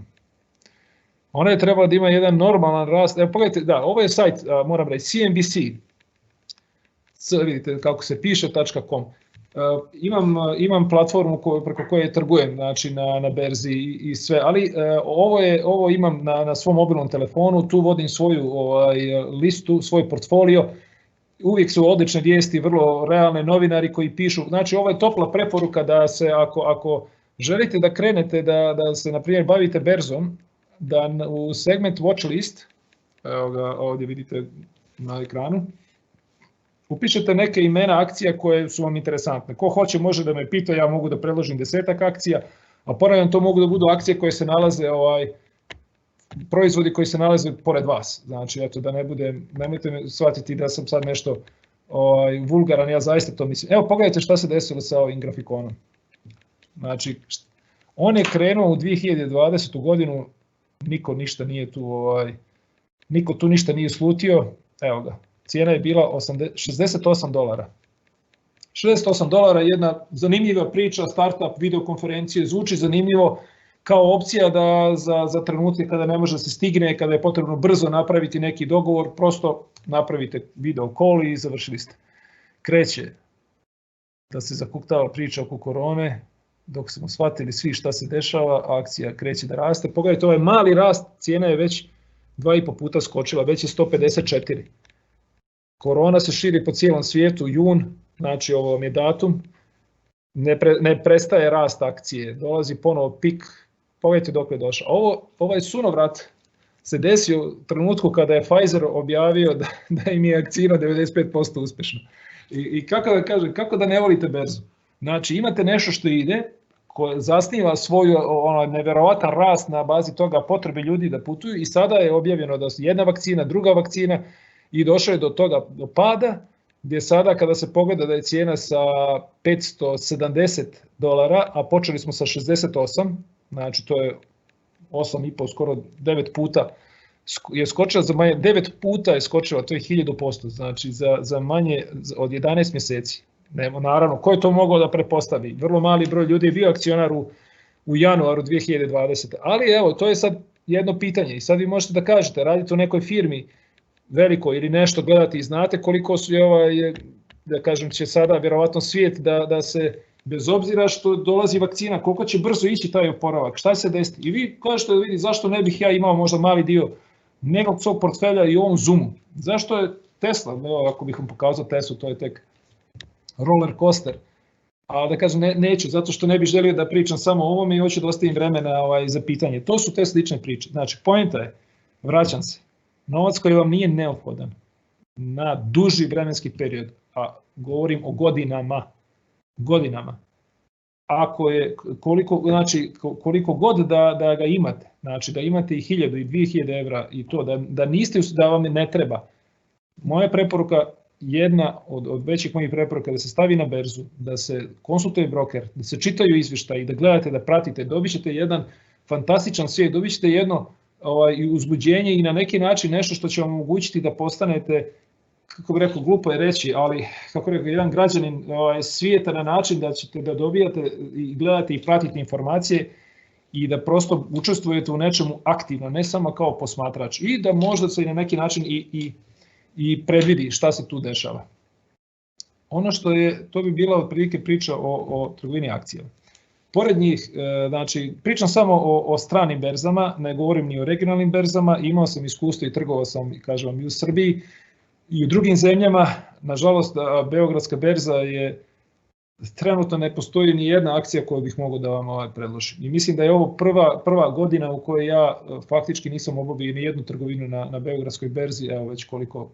Ona je trebala da ima jedan normalan rast. Evo pogledajte, da, ovo je sajt, moram reći, CNBC. Vidite kako se piše, .com. Imam platformu preko koje trgujem, znači na berzi i sve, ali ovo imam na svom mobilnom telefonu, tu vodim svoju listu, svoj portfolio, uvijek su odlične vijesti, vrlo realne, novinari koji pišu, znači ovo je topla preporuka da se ako želite da krenete, da se na primjer bavite berzom, da u segment watch list, evo ga ovdje vidite na ekranu, upišete neke imena akcija koje su vam interesantne. Ko hoće može da me pita, ja mogu da predložim 10 akcija, a ponavljam, to mogu da budu akcije koje se nalaze, proizvodi koji se nalaze pored vas. Znači, eto, da ne bude, nemojte me shvatiti da sam sad nešto vulgaran, ja zaista to mislim. Evo, pogledajte šta se desilo sa ovim grafikonom. Znači, on je krenuo u 2020. godinu, niko ništa nije tu, niko tu ništa nije slutio, evo ga, cijena je bila $68. $68 je jedna zanimljiva priča, startup, videokonferencije, zvuči zanimljivo kao opcija da za trenutke kada ne može da se stigne, kada je potrebno brzo napraviti neki dogovor, prosto napravite video call i završili ste. Kreće da se zakuktava priča oko korone, dok smo shvatili svi šta se dešava, akcija kreće da raste. Pogledajte, ovaj mali rast, cijena je već 2,5 puta skočila, već je 154. Korona se širi po cijelom svijetu, jun, znači ovo vam je datum, ne prestaje rast akcije, dolazi ponovo pik, pogledajte dok je došao. Ovaj sunovrat se desio u trenutku kada je Pfizer objavio da im je vakcina 95% uspešna. I kako da kažem, kako da ne volite berzu? Znači imate nešto što ide, koje zasniva svoj neverovatan rast na bazi toga potrebe ljudi da putuju i sada je objavljeno da su jedna vakcina, druga vakcina i došlo je do toga do pada, gdje sada kada se pogleda da je cijena sa $570, a počeli smo sa 68, znači to je 8,5, skoro 9 puta je skočila, za manje 9 puta je skočila, to je 1000%, znači za manje od 11 mjeseci. Naravno, ko je to mogao da prepostavi? Vrlo mali broj ljudi je bio akcionar u januaru 2020. Ali evo, to je sad jedno pitanje i sad vi možete da kažete, radite u nekoj firmi velikoj ili nešto gledate i znate koliko su da kažem, će sada vjerovatno svijet da se, bez obzira što dolazi vakcina, koliko će brzo ići taj oporavak, šta će se desiti? I vi kažete da vidi zašto ne bih ja imao možda mali dio nekog svog portfelja i u ovom Zoomu. Zašto je Tesla, evo ako bih vam pokazao Teslu, to je tek roller coaster, a da kažem neću, zato što ne bih želio da pričam samo o ovome i hoću da ostavim vremena za pitanje. To su te slične priče. Znači, poenta je, vraćam se, novac koji vam nije neophodan na duži vremenski period, a govorim o godinama, ako je, koliko god da ga imate, znači da imate i 1000 i 2000 evra i to, da vam ne treba, moja preporuka, jedna od većih mojih preporuka da se stavi na berzu, da se konsultuje broker, da se čitaju izvještaji, da gledate, da pratite, dobit ćete jedan fantastičan svijet, dobit ćete jedno uzbuđenje i na neki način nešto što će vam omogućiti da postanete, kako bih rekao, glupo je reći, ali kako bih rekao, jedan građanin svijeta na način da ćete da dobijate i gledate i pratite informacije i da prosto učestvujete u nečemu aktivno, ne samo kao posmatrač i da možda se i na neki način i predvidi šta se tu dešava. Ono što je, to bi bila otprilike priča o trgovini akcijama. Pored njih, znači, pričam samo o stranim berzama, ne govorim ni o regionalnim berzama, imao sam iskustvo i trgovao sam, kažem vam, i u Srbiji i u drugim zemljama. Nažalost, Beogradska berza je, trenutno ne postoji ni jedna akcija koju bih mogao da vam predložim. I mislim da je ovo prva godina u kojoj ja faktički nisam obavio ni jednu trgovinu na Beogradskoj berzi, evo već koliko,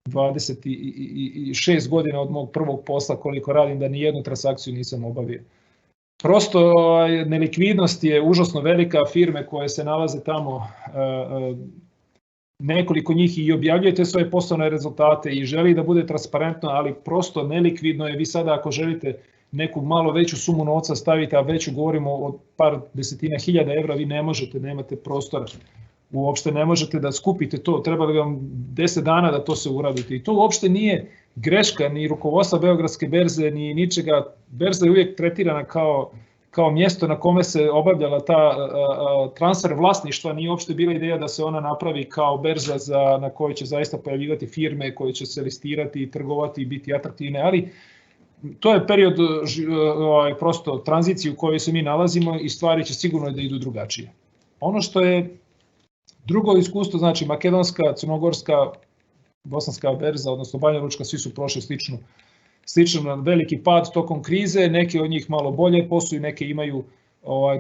26 godina od mog prvog posla koliko radim, da ni jednu transakciju nisam obavio. Prosto nelikvidnost je užasno velika, firme koje se nalaze tamo, nekoliko njih i objavljujete svoje poslovne rezultate i želi da bude transparentno, ali prosto nelikvidno je. Vi sada ako želite neku malo veću sumu novca staviti, a veću govorimo o par desetina hiljada evra, vi ne možete, nemate prostora. Uopšte ne možete da skupite to, treba li vam 10 dana da to se uradite. I to uopšte nije greška ni rukovodstva Beogradske berze, ni ničega. Berza je uvijek tretirana kao mjesto na kome se obavljala ta transfer vlasništva, nije uopšte bila ideja da se ona napravi kao berza na kojoj će zaista pojavljivati firme koje će se listirati i trgovati i biti atraktivne, ali to je period prosto tranzicije u kojoj se mi nalazimo i stvari će sigurno da idu drugačije. Ono što je drugo iskustvo, znači makedonska, crnogorska, bosanska berza, odnosno banjalučka, svi su prošli slično veliki pad tokom krize, neke od njih malo bolje posluju, neke imaju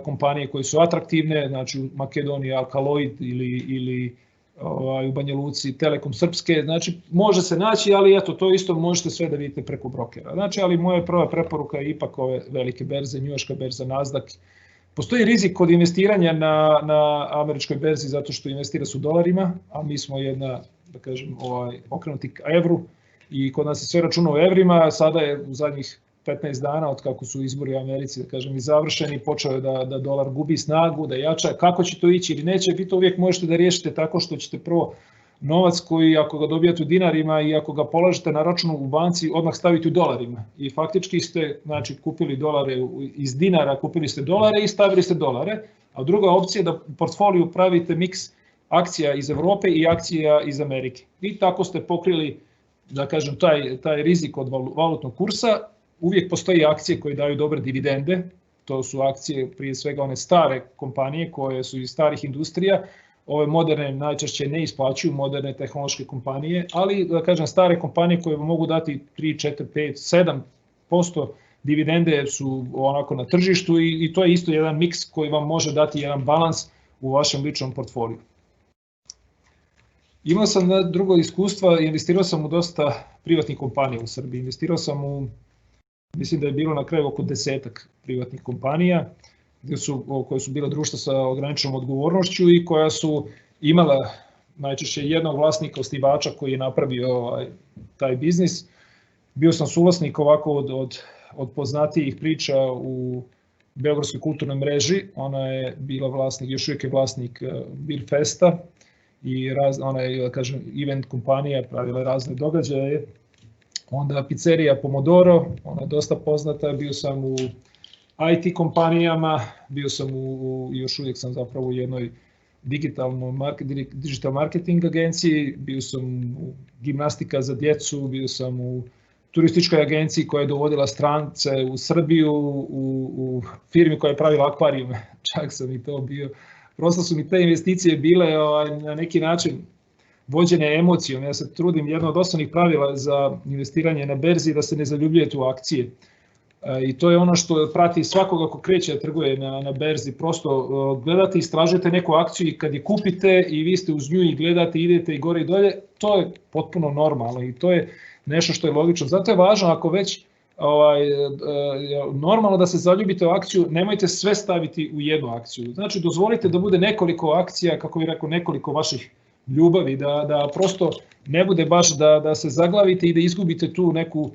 kompanije koje su atraktivne, znači u Makedoniji Alkaloid ili u Banja Luci, Telekom Srpske, znači može se naći, ali eto, to isto možete sve da vidite preko brokera. Znači, ali moja prva preporuka je ipak ove velike berze, njujorška berza, Nasdaq. Postoji rizik kod investiranja na američkoj berzi zato što investira se u dolarima, a mi smo jedna, da kažem, okrenuti ka evru i kod nas se sve računa u evrima, sada je u zadnjih 15 dana od kako su izbori u Americi, da kažem, i završeni, počeo je da dolar gubi snagu, da jača. Kako će to ići ili neće, vi to uvijek možete da riješite tako što ćete prvo novac koji ako ga dobijate u dinarima i ako ga polažete na računu u banci, odmah staviti u dolarima. I faktički ste, znači, kupili dolare iz dinara, kupili ste dolare i stavili ste dolare. A druga opcija je da u portfoliju pravite miks akcija iz Evrope i akcija iz Amerike. I tako ste pokrili, da kažem, taj rizik od valutnog kursa. Uvijek postoji akcije koje daju dobre dividende, to su akcije prije svega one stare kompanije koje su iz starih industrija, ove moderne najčešće ne isplaćuju, moderne tehnološke kompanije, ali da kažem stare kompanije koje mogu dati 3, 4, 5, 7% dividende su onako na tržištu i to je isto jedan miks koji vam može dati jedan balans u vašem ličnom portfoliju. Imao sam drugo iskustva, investirao sam u dosta privatnih kompanija u Srbiji, investirao sam mislim da je bilo na kraju oko 10-ak privatnih kompanija koje su bile društva sa ograničenom odgovornošću i koja su imala najčešće jednog vlasnika, osnivača koji je napravio taj biznis. Bio sam suvlasnik ovako od poznatijih priča u Beogradskoj kulturnoj mreži, ona je bila vlasnik, još uvijek je vlasnik Beer Festa i ona je, da kažem, event kompanija, pravila razne događaje. Onda pizzerija Pomodoro, ona je dosta poznata, bio sam u IT kompanijama, bio sam još uvijek sam zapravo u jednoj digital marketing agenciji, bio sam u gimnastika za djecu, bio sam u turističkoj agenciji koja je dovodila strance u Srbiju, u firmi koja je pravila akvarijume, čak sam i to bio. Prosto su mi te investicije bile na neki način vođene emocijom. Ja se trudim, jedno od osnovnih pravila za investiranje na berzi da se ne zaljubljujete u akcije. I to je ono što prati svakoga ko kreće da trguje na berzi. Prosto gledate, istražujete neku akciju i kad je kupite i vi ste uz nju i gledate, idete i gore i dolje, to je potpuno normalno i to je nešto što je logično. Zato je važno ako već normalno da se zaljubite u akciju, nemojte sve staviti u jednu akciju. Znači dozvolite da bude nekoliko akcija, kako bih rekao, nekoliko vaših ljubavi, da prosto ne bude baš da se zaglavite i da izgubite tu neku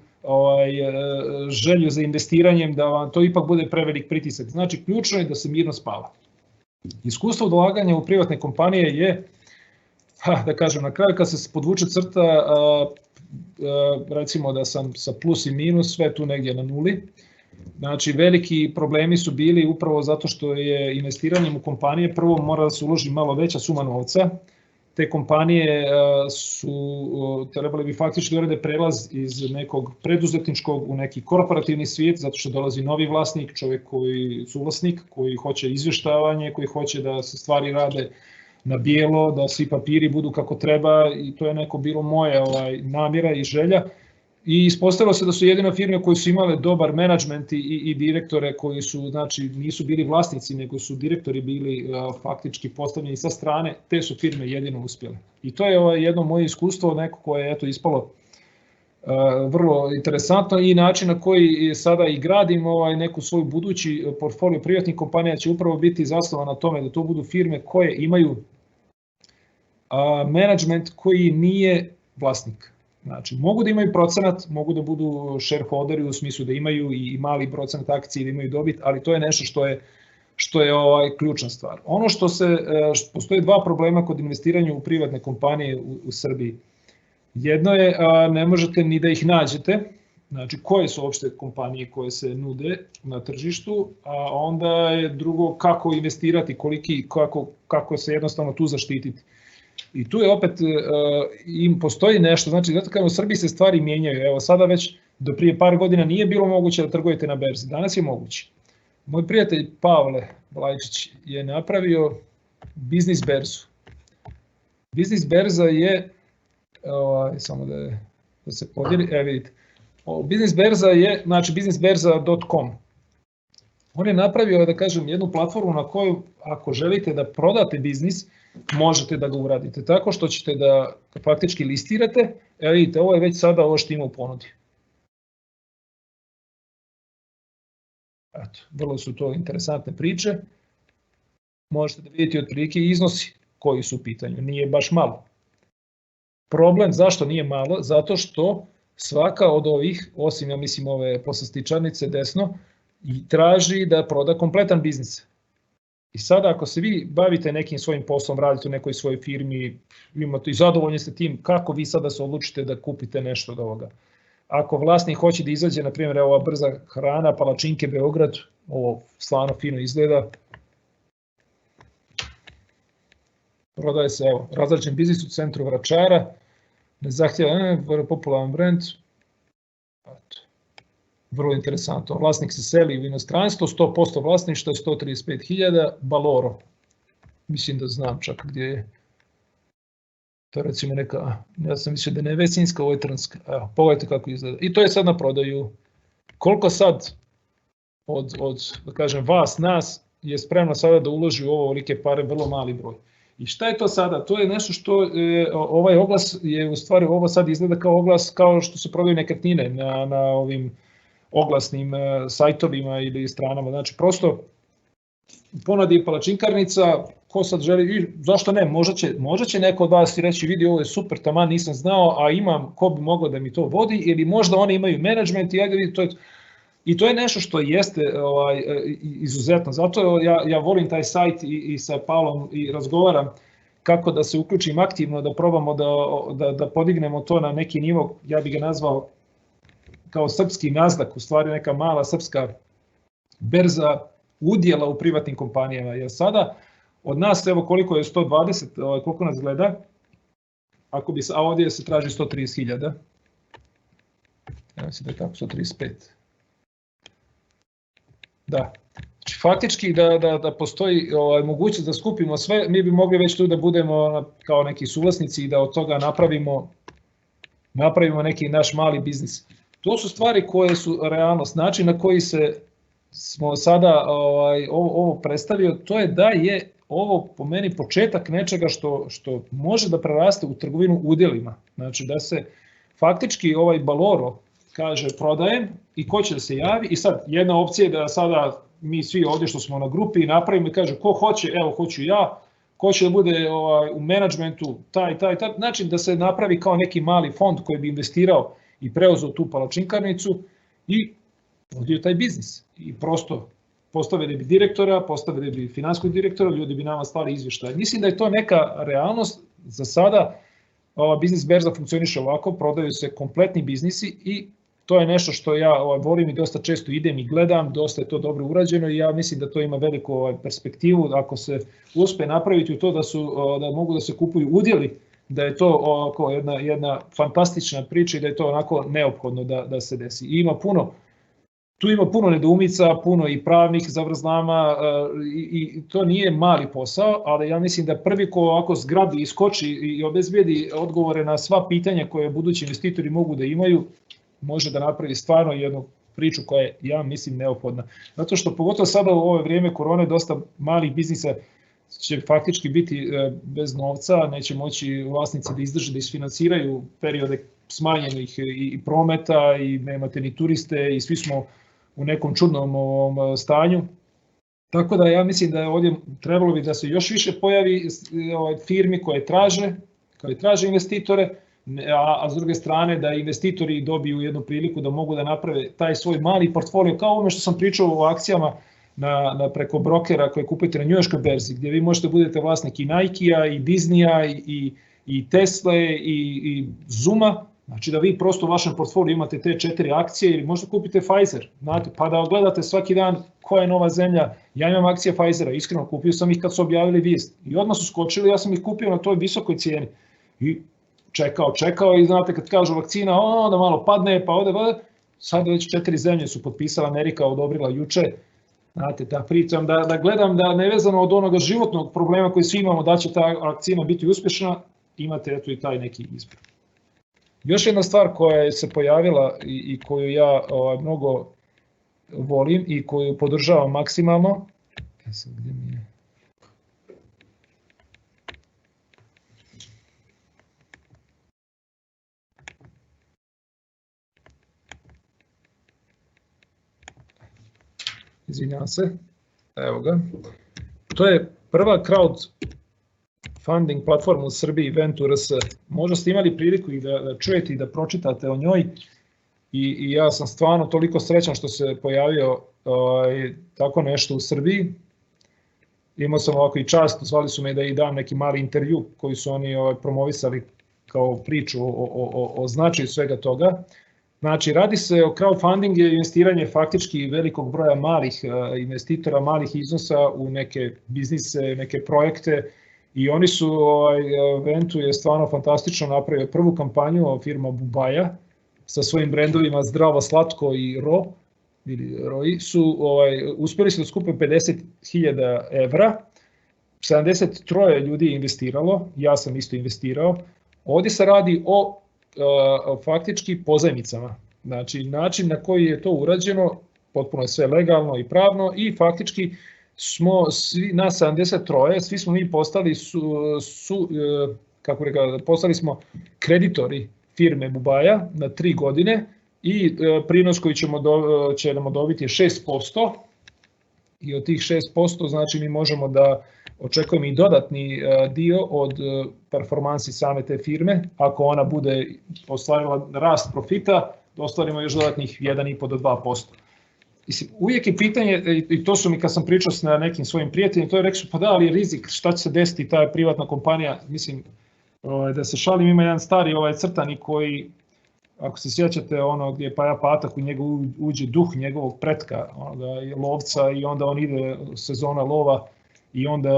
želju za investiranjem, da vam to ipak bude prevelik pritisak. Znači ključno je da se mirno spava. Iskustvo od ulaganja u privatne kompanije je, da kažem, na kraju kad se podvuče crta, recimo da sam sa plus i minus, sve tu negdje na nuli. Znači veliki problemi su bili upravo zato što je investiranjem u kompanije prvo mora da se uloži malo veća suma novca. Te kompanije trebali bi faktički da urade prelaz iz nekog preduzetničkog u neki korporativni svijet, zato što dolazi novi vlasnik, čovjek koji suvlasnik, koji hoće izvještavanje, koji hoće da se stvari rade na bijelo, da svi papiri budu kako treba i to je neko bilo moje namjera i želja. I ispostavilo se da su jedine firme koje su imale dobar menadžment i direktore koji su, znači, nisu bili vlasnici, nego su direktori bili faktički postavljeni sa strane, te su firme jedino uspjele. I to je jedno moje iskustvo, neko koje je ispalo vrlo interesantno i način na koji sada i gradim neku svoju budući portfolio privatnih kompanija će upravo biti zasnovan na tome da to budu firme koje imaju menadžment koji nije vlasnik. Znači, mogu da imaju procenat, mogu da budu shareholderi u smislu da imaju i mali procenat akcije, da imaju dobit, ali to je nešto što je ključna stvar. Ono postoje dva problema kod investiranja u privatne kompanije u Srbiji. Jedno je, ne možete ni da ih nađete, znači koje su uopšte kompanije koje se nude na tržištu, a onda je drugo kako investirati, kako se jednostavno tu zaštititi. I tu je opet, postoji nešto, znači zato kada u Srbiji se stvari mijenjaju, evo sada već do prije par godina nije bilo moguće da trgujete na berzi, danas je moguće. Moj prijatelj Pavle Blajčić je napravio biznis berzu. Biznis berza je, samo da se podijeli, vidite, biznis berza je, znači biznisberza.com. On je napravio, da kažem, jednu platformu na koju ako želite da prodate biznis, možete da ga uradite tako što ćete da faktički listirate, vidite, ovo je već sada ovo što ima u ponudi. Eto, vrlo su to interesantne priče. Možete da vidite otprilike iznosi koji su u pitanju, nije baš malo. Problem zašto nije malo? Zato što svaka od ovih, osim ja mislim ove poslastičarnice desno, traži da proda kompletan biznis. I sada ako se vi bavite nekim svojim poslom, radite u nekoj svojoj firmi, imate i zadovoljni ste tim, kako vi sada se odlučite da kupite nešto od ovoga? Ako vlasnik hoće da izađe, na primjer, ova brza hrana, palačinke Beograd, ovo stvarno fino izgleda, prodaje se, evo, razrađen biznis u centru Vračara, ne zahtjeva, popularan brend, vrlo interesantno. Vlasnik se seli u inostranstvo, 100% vlasništva, 135.000, Baloro. Mislim da znam čak gdje je. To je recimo neka, ja sam mislio da ne je Vesinska, ovo je Trnska. Evo, pogledajte kako izgleda. I to je sad na prodaju. Koliko sad od da kažem, vas, nas, je spremno sada da uloži u ovo velike pare, vrlo mali broj. I šta je to sada? To je nešto što, ovaj oglas je u stvari, ovo sad izgleda kao oglas kao što se prodaju nekretnine na ovim oglasnim sajtovima ili stranama. Znači, prosto ponudi palačinkarnica, ko sad želi, zašto ne, možda će neko od vas i reći, vidi, ovo je super, taman nisam znao, a imam ko bi mogao da mi to vodi, ili možda oni imaju menadžment i ajde vidi, i to je nešto što jeste izuzetno. Zato ja volim taj sajt i sa Pavlom i razgovaram kako da se uključim aktivno, da probamo da podignemo to na neki nivo, ja bih ga nazvao kao srpski Nasdaq, u stvari neka mala srpska berza udjela u privatnim kompanijama. Jer sada od nas, evo koliko je 120, koliko nas gleda, a ovdje se traži 130.000, ja mislim da je tako 135. Da, znači faktički da postoji mogućnost da skupimo sve, mi bi mogli već tu da budemo kao neki suvlasnici i da od toga napravimo neki naš mali biznis. To su stvari koje su realnost, način na koji smo sada ovo predstavio, to je da je ovo po meni početak nečega što može da preraste u trgovinu udjelima. Znači da se faktički ovaj Baloro kaže prodajem i ko će da se javi i sad jedna opcija je da sada mi svi ovdje što smo na grupi napravimo i kaže ko hoće, evo hoću ja, ko će da bude u menadžmentu taj, znači da se napravi kao neki mali fond koji bi investirao i preuzeo tu palačinkarnicu i vodio taj biznis. I prosto postavili bi direktora, postavili bi finansijskog direktora, ljudi bi nama slali izvještaje. Mislim da je to neka realnost. Za sada ova biznis berza funkcioniše ovako, prodaju se kompletni biznisi i to je nešto što ja volim i dosta često idem i gledam, dosta je to dobro urađeno i ja mislim da to ima veliku perspektivu. Ako se uspe napraviti u to da mogu da se kupuju udjeli, da je to jedna fantastična priča i da je to onako neophodno da se desi. Tu ima puno nedoumica, puno i pravnih zavrzlama i to nije mali posao, ali ja mislim da prvi ko ovako zgrabi, iskoči i obezbedi odgovore na sva pitanja koje budući investitori mogu da imaju, može da napravi stvarno jednu priču koja je, ja mislim, neophodna. Zato što pogotovo sada u ovo vrijeme korone dosta malih biznisa će faktički biti bez novca, neće moći vlasnici da izdrže, da isfinansiraju periode smanjenih i prometa i nemate ni turiste i svi smo u nekom čudnom stanju. Tako da ja mislim da je ovdje trebalo bi da se još više pojavi firmi koje traže investitore, a s druge strane da investitori dobiju jednu priliku da mogu da naprave taj svoj mali portfolio, kao ovome što sam pričao o akcijama preko brokera koje kupujete na njujorškoj berzi, gdje vi možete budete vlasnik i Nike-a, i Disney-a, i Tesle, i Zoom-a, znači da vi prosto u vašem portfoliju imate te 4 akcije ili možda kupite Pfizer, znate, pa da gledate svaki dan koja je nova zemlja. Ja imam akcije Pfizera, iskreno kupio sam ih kad su objavili vijest i odmah su skočili, ja sam ih kupio na toj visokoj cijeni i čekao i znate kad kažu vakcina, da malo padne pa ode, sad već 4 zemlje su potpisala, Amerika odobrila juče, znate, da pričam, da gledam da nevezano od onoga životnog problema koji svi imamo da će ta vakcina biti uspješna, imate eto i taj neki izbor. Još jedna stvar koja se pojavila i koju ja mnogo volim i koju podržavam maksimalno, izvinjavam se, evo ga. To je prva crowdfunding platforma u Srbiji, Venture.rs. Možda ste imali priliku i da čujete i da pročitate o njoj i ja sam stvarno toliko srećan što se pojavio tako nešto u Srbiji. Imao sam ovako i čast, zvali su me da i dam neki mali intervju koji su oni promovisali kao priču o značaju svega toga. Znači, radi se o crowdfunding je investiranje faktički velikog broja malih investitora, malih iznosa u neke biznise, neke projekte i oni su, Ventu je stvarno fantastično napravio prvu kampanju, firma Bubaja, sa svojim brendovima Zdravo, Slatko i Roji su uspjeli su da skupe 50.000 evra, 73 ljudi je investiralo, ja sam isto investirao. Ovdje se radi o faktički pozajmicama, znači način na koji je to urađeno, potpuno je sve legalno i pravno i faktički smo svi, nas 73, svi smo mi postali postali smo kreditori firme Bubaja na 3 godine i prinos koji ćemo dobiti je 6% i od tih 6% znači mi možemo da očekujemo i dodatni dio od performansi same te firme. Ako ona bude ostvarila rast profita, da ostvarimo još dodatnih 1,5 do 2%. Uvijek je pitanje, i to su mi kad sam pričao s nekim svojim prijateljima, to je rekao, pa da, ali je rizik, šta će se desiti, ta je privatna kompanija, mislim, da se šalim, ima jedan stari crtani koji, ako se sjećate ono gdje je Paja Patak, u njega uđe duh njegovog pretka, lovca i onda on ide sezona lova i onda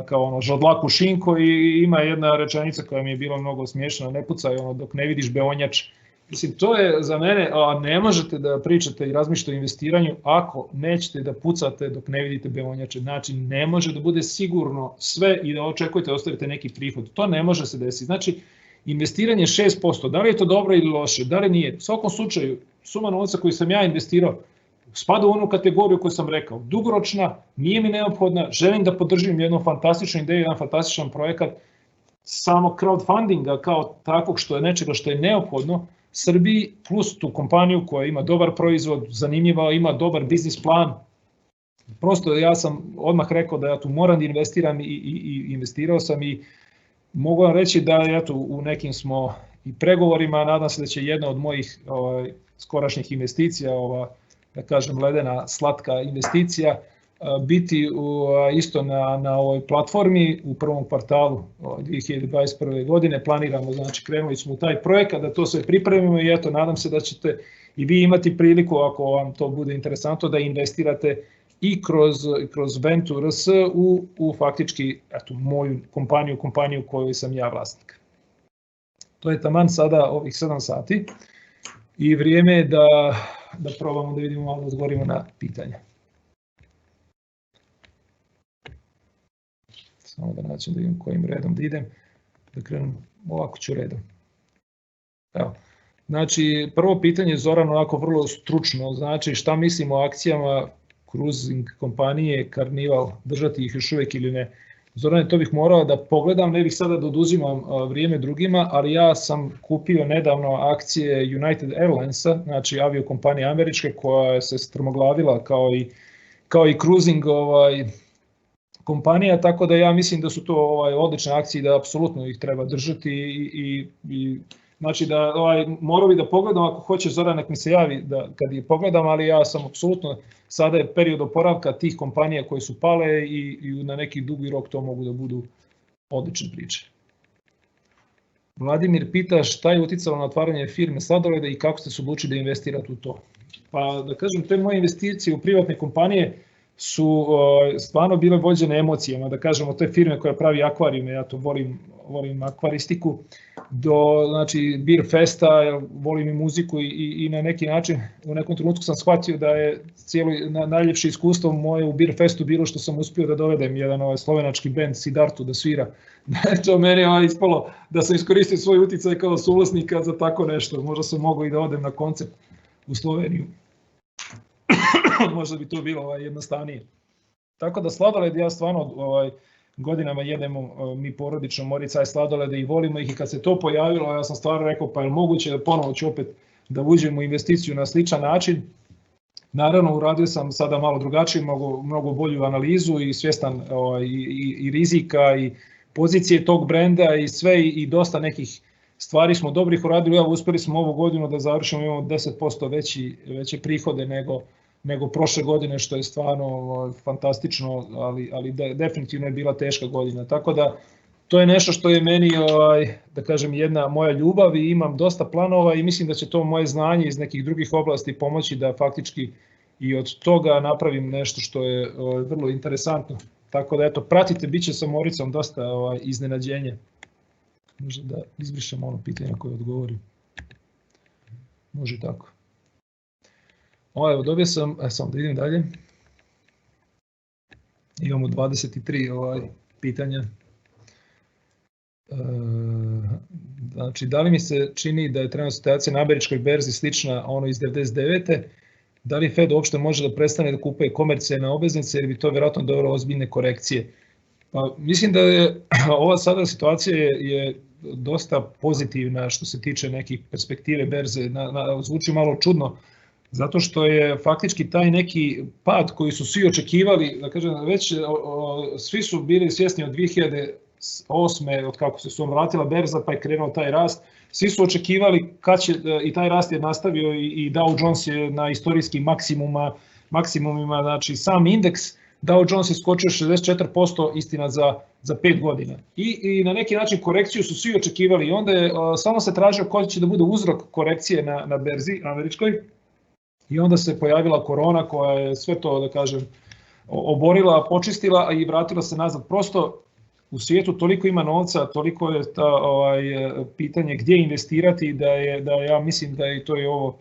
kao žodlaku šinko i ima jedna rečenica koja mi je bila mnogo smiješna, ne pucaj dok ne vidiš beonjač. Mislim, to je za mene, ne možete da pričate i razmišljate o investiranju ako nećete da pucate dok ne vidite beonjače. Znači, ne može da bude sigurno sve i da očekujete da ostavite neki prihod. To ne može se desiti. Znači, investiranje 6%, da li je to dobro ili loše, da li nije. U svakom slučaju, suma novca koju sam ja investirao spada u onu kategoriju koju sam rekao. Dugoročna, nije mi neophodna, želim da podržim jednu fantastičnu ideju, jedan fantastičan projekat samo crowdfundinga kao takvog što je nečega što je neophodno Srbiji, plus tu kompaniju koja ima dobar proizvod, zanimljiva, ima dobar biznis plan. Prosto ja sam odmah rekao da ja tu moram da investiram i investirao sam i mogu vam reći da eto, u nekim smo i pregovorima, nadam se da će jedna od mojih skorašnjih investicija, da kažem ledena slatka investicija, biti isto na ovoj platformi u prvom kvartalu 2021. godine. Planiramo, znači krenuli smo u taj projekat da to sve pripremimo i eto, nadam se da ćete i vi imati priliku, ako vam to bude interesantno, da investirate i kroz Venture.rs u faktički moju kompaniju koju sam ja vlasnik. To je taman sada ovih 7 sati i vrijeme je da probamo da vidimo malo, da odgovorimo na pitanja. Samo da naćem da vidim kojim redom da idem, da krenem, ovako ću redom. Evo. Znači, prvo pitanje Zoran onako vrlo stručno, znači šta mislimo o akcijama cruising kompanije Carnival, držati ih još uvijek ili ne. Zorane, to bih morao da pogledam, ne bih sada da oduzimam vrijeme drugima, ali ja sam kupio nedavno akcije United Airlinesa, znači aviokompanija američke koja se strmoglavila kao i cruising kompanija, tako da ja mislim da su to odlične akcije i da apsolutno ih treba držati i znači da morao bi da pogledam, ako hoće Zoran nek mi se javi kad je pogledam, ali ja sam apsolutno, sada je period oporavka tih kompanija koje su pale i na neki dugi rok to mogu da budu odlične priče. Vladimir pita šta je uticalo na otvaranje firme Sladoleda i kako ste se odlučili da investirate u to. Pa da kažem, te moje investicije u privatne kompanije su stvarno bile vođene emocijama, da kažemo, te firme koja pravi akvarijume, ja to volim akvaristiku, do znači Beer Festa, volim i muziku i na neki način u nekom trenutku sam shvatio da je cijelo najljepše iskustvo moje u Beer Festu bilo što sam uspio da dovedem jedan slovenački bend Sidartu da svira. To meni je ispalo da sam iskoristio svoj uticaj kao suvlasnika za tako nešto, možda sam mogao i da odem na koncert u Sloveniju. Možda bi to bilo jednostavnije. Tako da sladoled, ja stvarno godinama jedemo mi porodično Morica i sladolede i volimo ih i kad se to pojavilo, ja sam stvarno rekao pa je moguće da ponovo ću opet da uđem u investiciju na sličan način Naravno, uradio sam sada malo drugačiju, mnogo bolju analizu i svjestan i rizika i pozicije tog brenda i sve i dosta nekih stvari smo dobrih uradili. Evo, uspeli smo ovu godinu da završimo, imamo 10% veće prihode nego prošle godine, što je stvarno fantastično, ali definitivno je bila teška godina. Tako da to je nešto što je meni, da kažem, jedna moja ljubav i imam dosta planova i mislim da će to moje znanje iz nekih drugih oblasti pomoći da faktički i od toga napravim nešto što je vrlo interesantno. Tako da eto, pratite, bit će sa Moricom dosta iznenađenja. Možda da izbrišem ono pitanje koje odgovorim. Može tako. Evo, dobio sam, samo da idem dalje. Imamo 23 pitanja. Znači, da li mi se čini da je trenutna situacija na američkoj berzi slična ono iz 99. Da li Fed uopšte može da prestane da kupuje komercijalne obveznice jer bi to vjerojatno dovelo ozbiljne korekcije? Pa, mislim da je ova sada situacija je dosta pozitivna što se tiče nekih perspektive berze. Zvuči malo čudno, zato što je faktički taj neki pad koji su svi očekivali, da kažem, već svi su bili svjesni od 2008. od kako se vratila berza pa je krenuo taj rast, svi su očekivali kad će, i taj rast je nastavio i Dow Jones je na istorijskim maksimumima, znači sam indeks Dow Jones je skočio 64%, istina za 5 godina. I na neki način korekciju su svi očekivali i onda je samo se tražio koji će da bude uzrok korekcije na berzi američkoj i onda se pojavila korona koja je sve to, da kažem, oborila, počistila i vratila se nazad. Prosto u svijetu toliko ima novca, toliko je pitanje gdje investirati da ja mislim da i to je ovo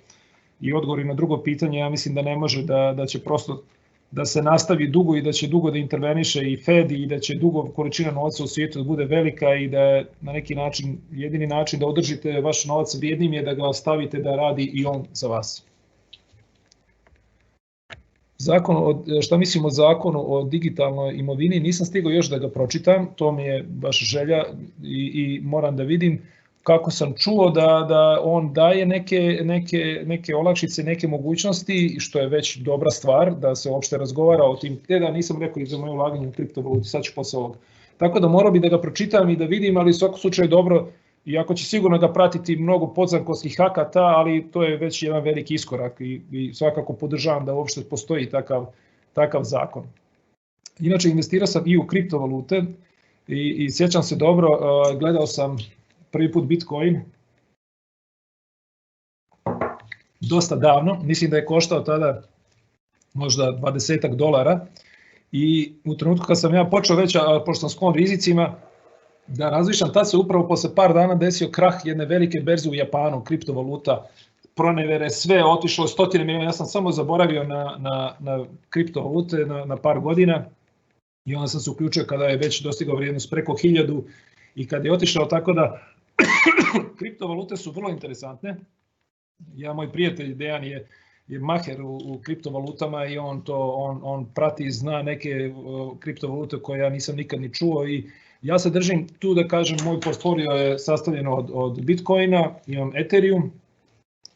i odgovor na drugo pitanje, ja mislim da ne može da će prosto da se nastavi dugo i da će dugo da interveniše i Fed i da će dugo količina novca u svijetu da bude velika i da je na neki način, jedini način da održite vaš novac vrijednim je da ga stavite da radi i on za vas. Šta mislim o zakonu o digitalnoj imovini, nisam stigao još da ga pročitam, to mi je baš želja i moram da vidim kako sam čuo da on daje neke olakšice, neke mogućnosti, što je već dobra stvar, da se uopšte razgovara o tim, da nisam rekao i za moje ulaganje u kriptovaluti, sad ću posle ovog. Tako da morao bi da ga pročitam i da vidim, ali u svakom slučaju dobro, iako će sigurno ga pratiti mnogo podzakonskih akata, ali to je već jedan veliki iskorak i svakako podržavam da uopšte postoji takav zakon. Inače, investirao sam i u kriptovalute i sjećam se dobro, gledao sam prvi put Bitcoin, dosta davno, mislim da je koštao tada možda $20 i u trenutku kad sam ja počeo već, pošto sam sklon rizicima, da razmišljam, tad se upravo posle par dana desio krah jedne velike berze u Japanu, kriptovaluta, pronevere, sve otišlo, 100 miliona, ja sam samo zaboravio na kriptovalute na par godina i onda sam se uključio kada je već dostigao vrijednost preko 1000 i kad je otišao, tako da kriptovalute su vrlo interesantne. Moj prijatelj Dejan je maher u kriptovalutama i on prati i zna neke kriptovalute koje ja nisam nikad ni čuo i ja se držim tu da kažem, moj portfolio je sastavljen od Bitcoina, imam Ethereum,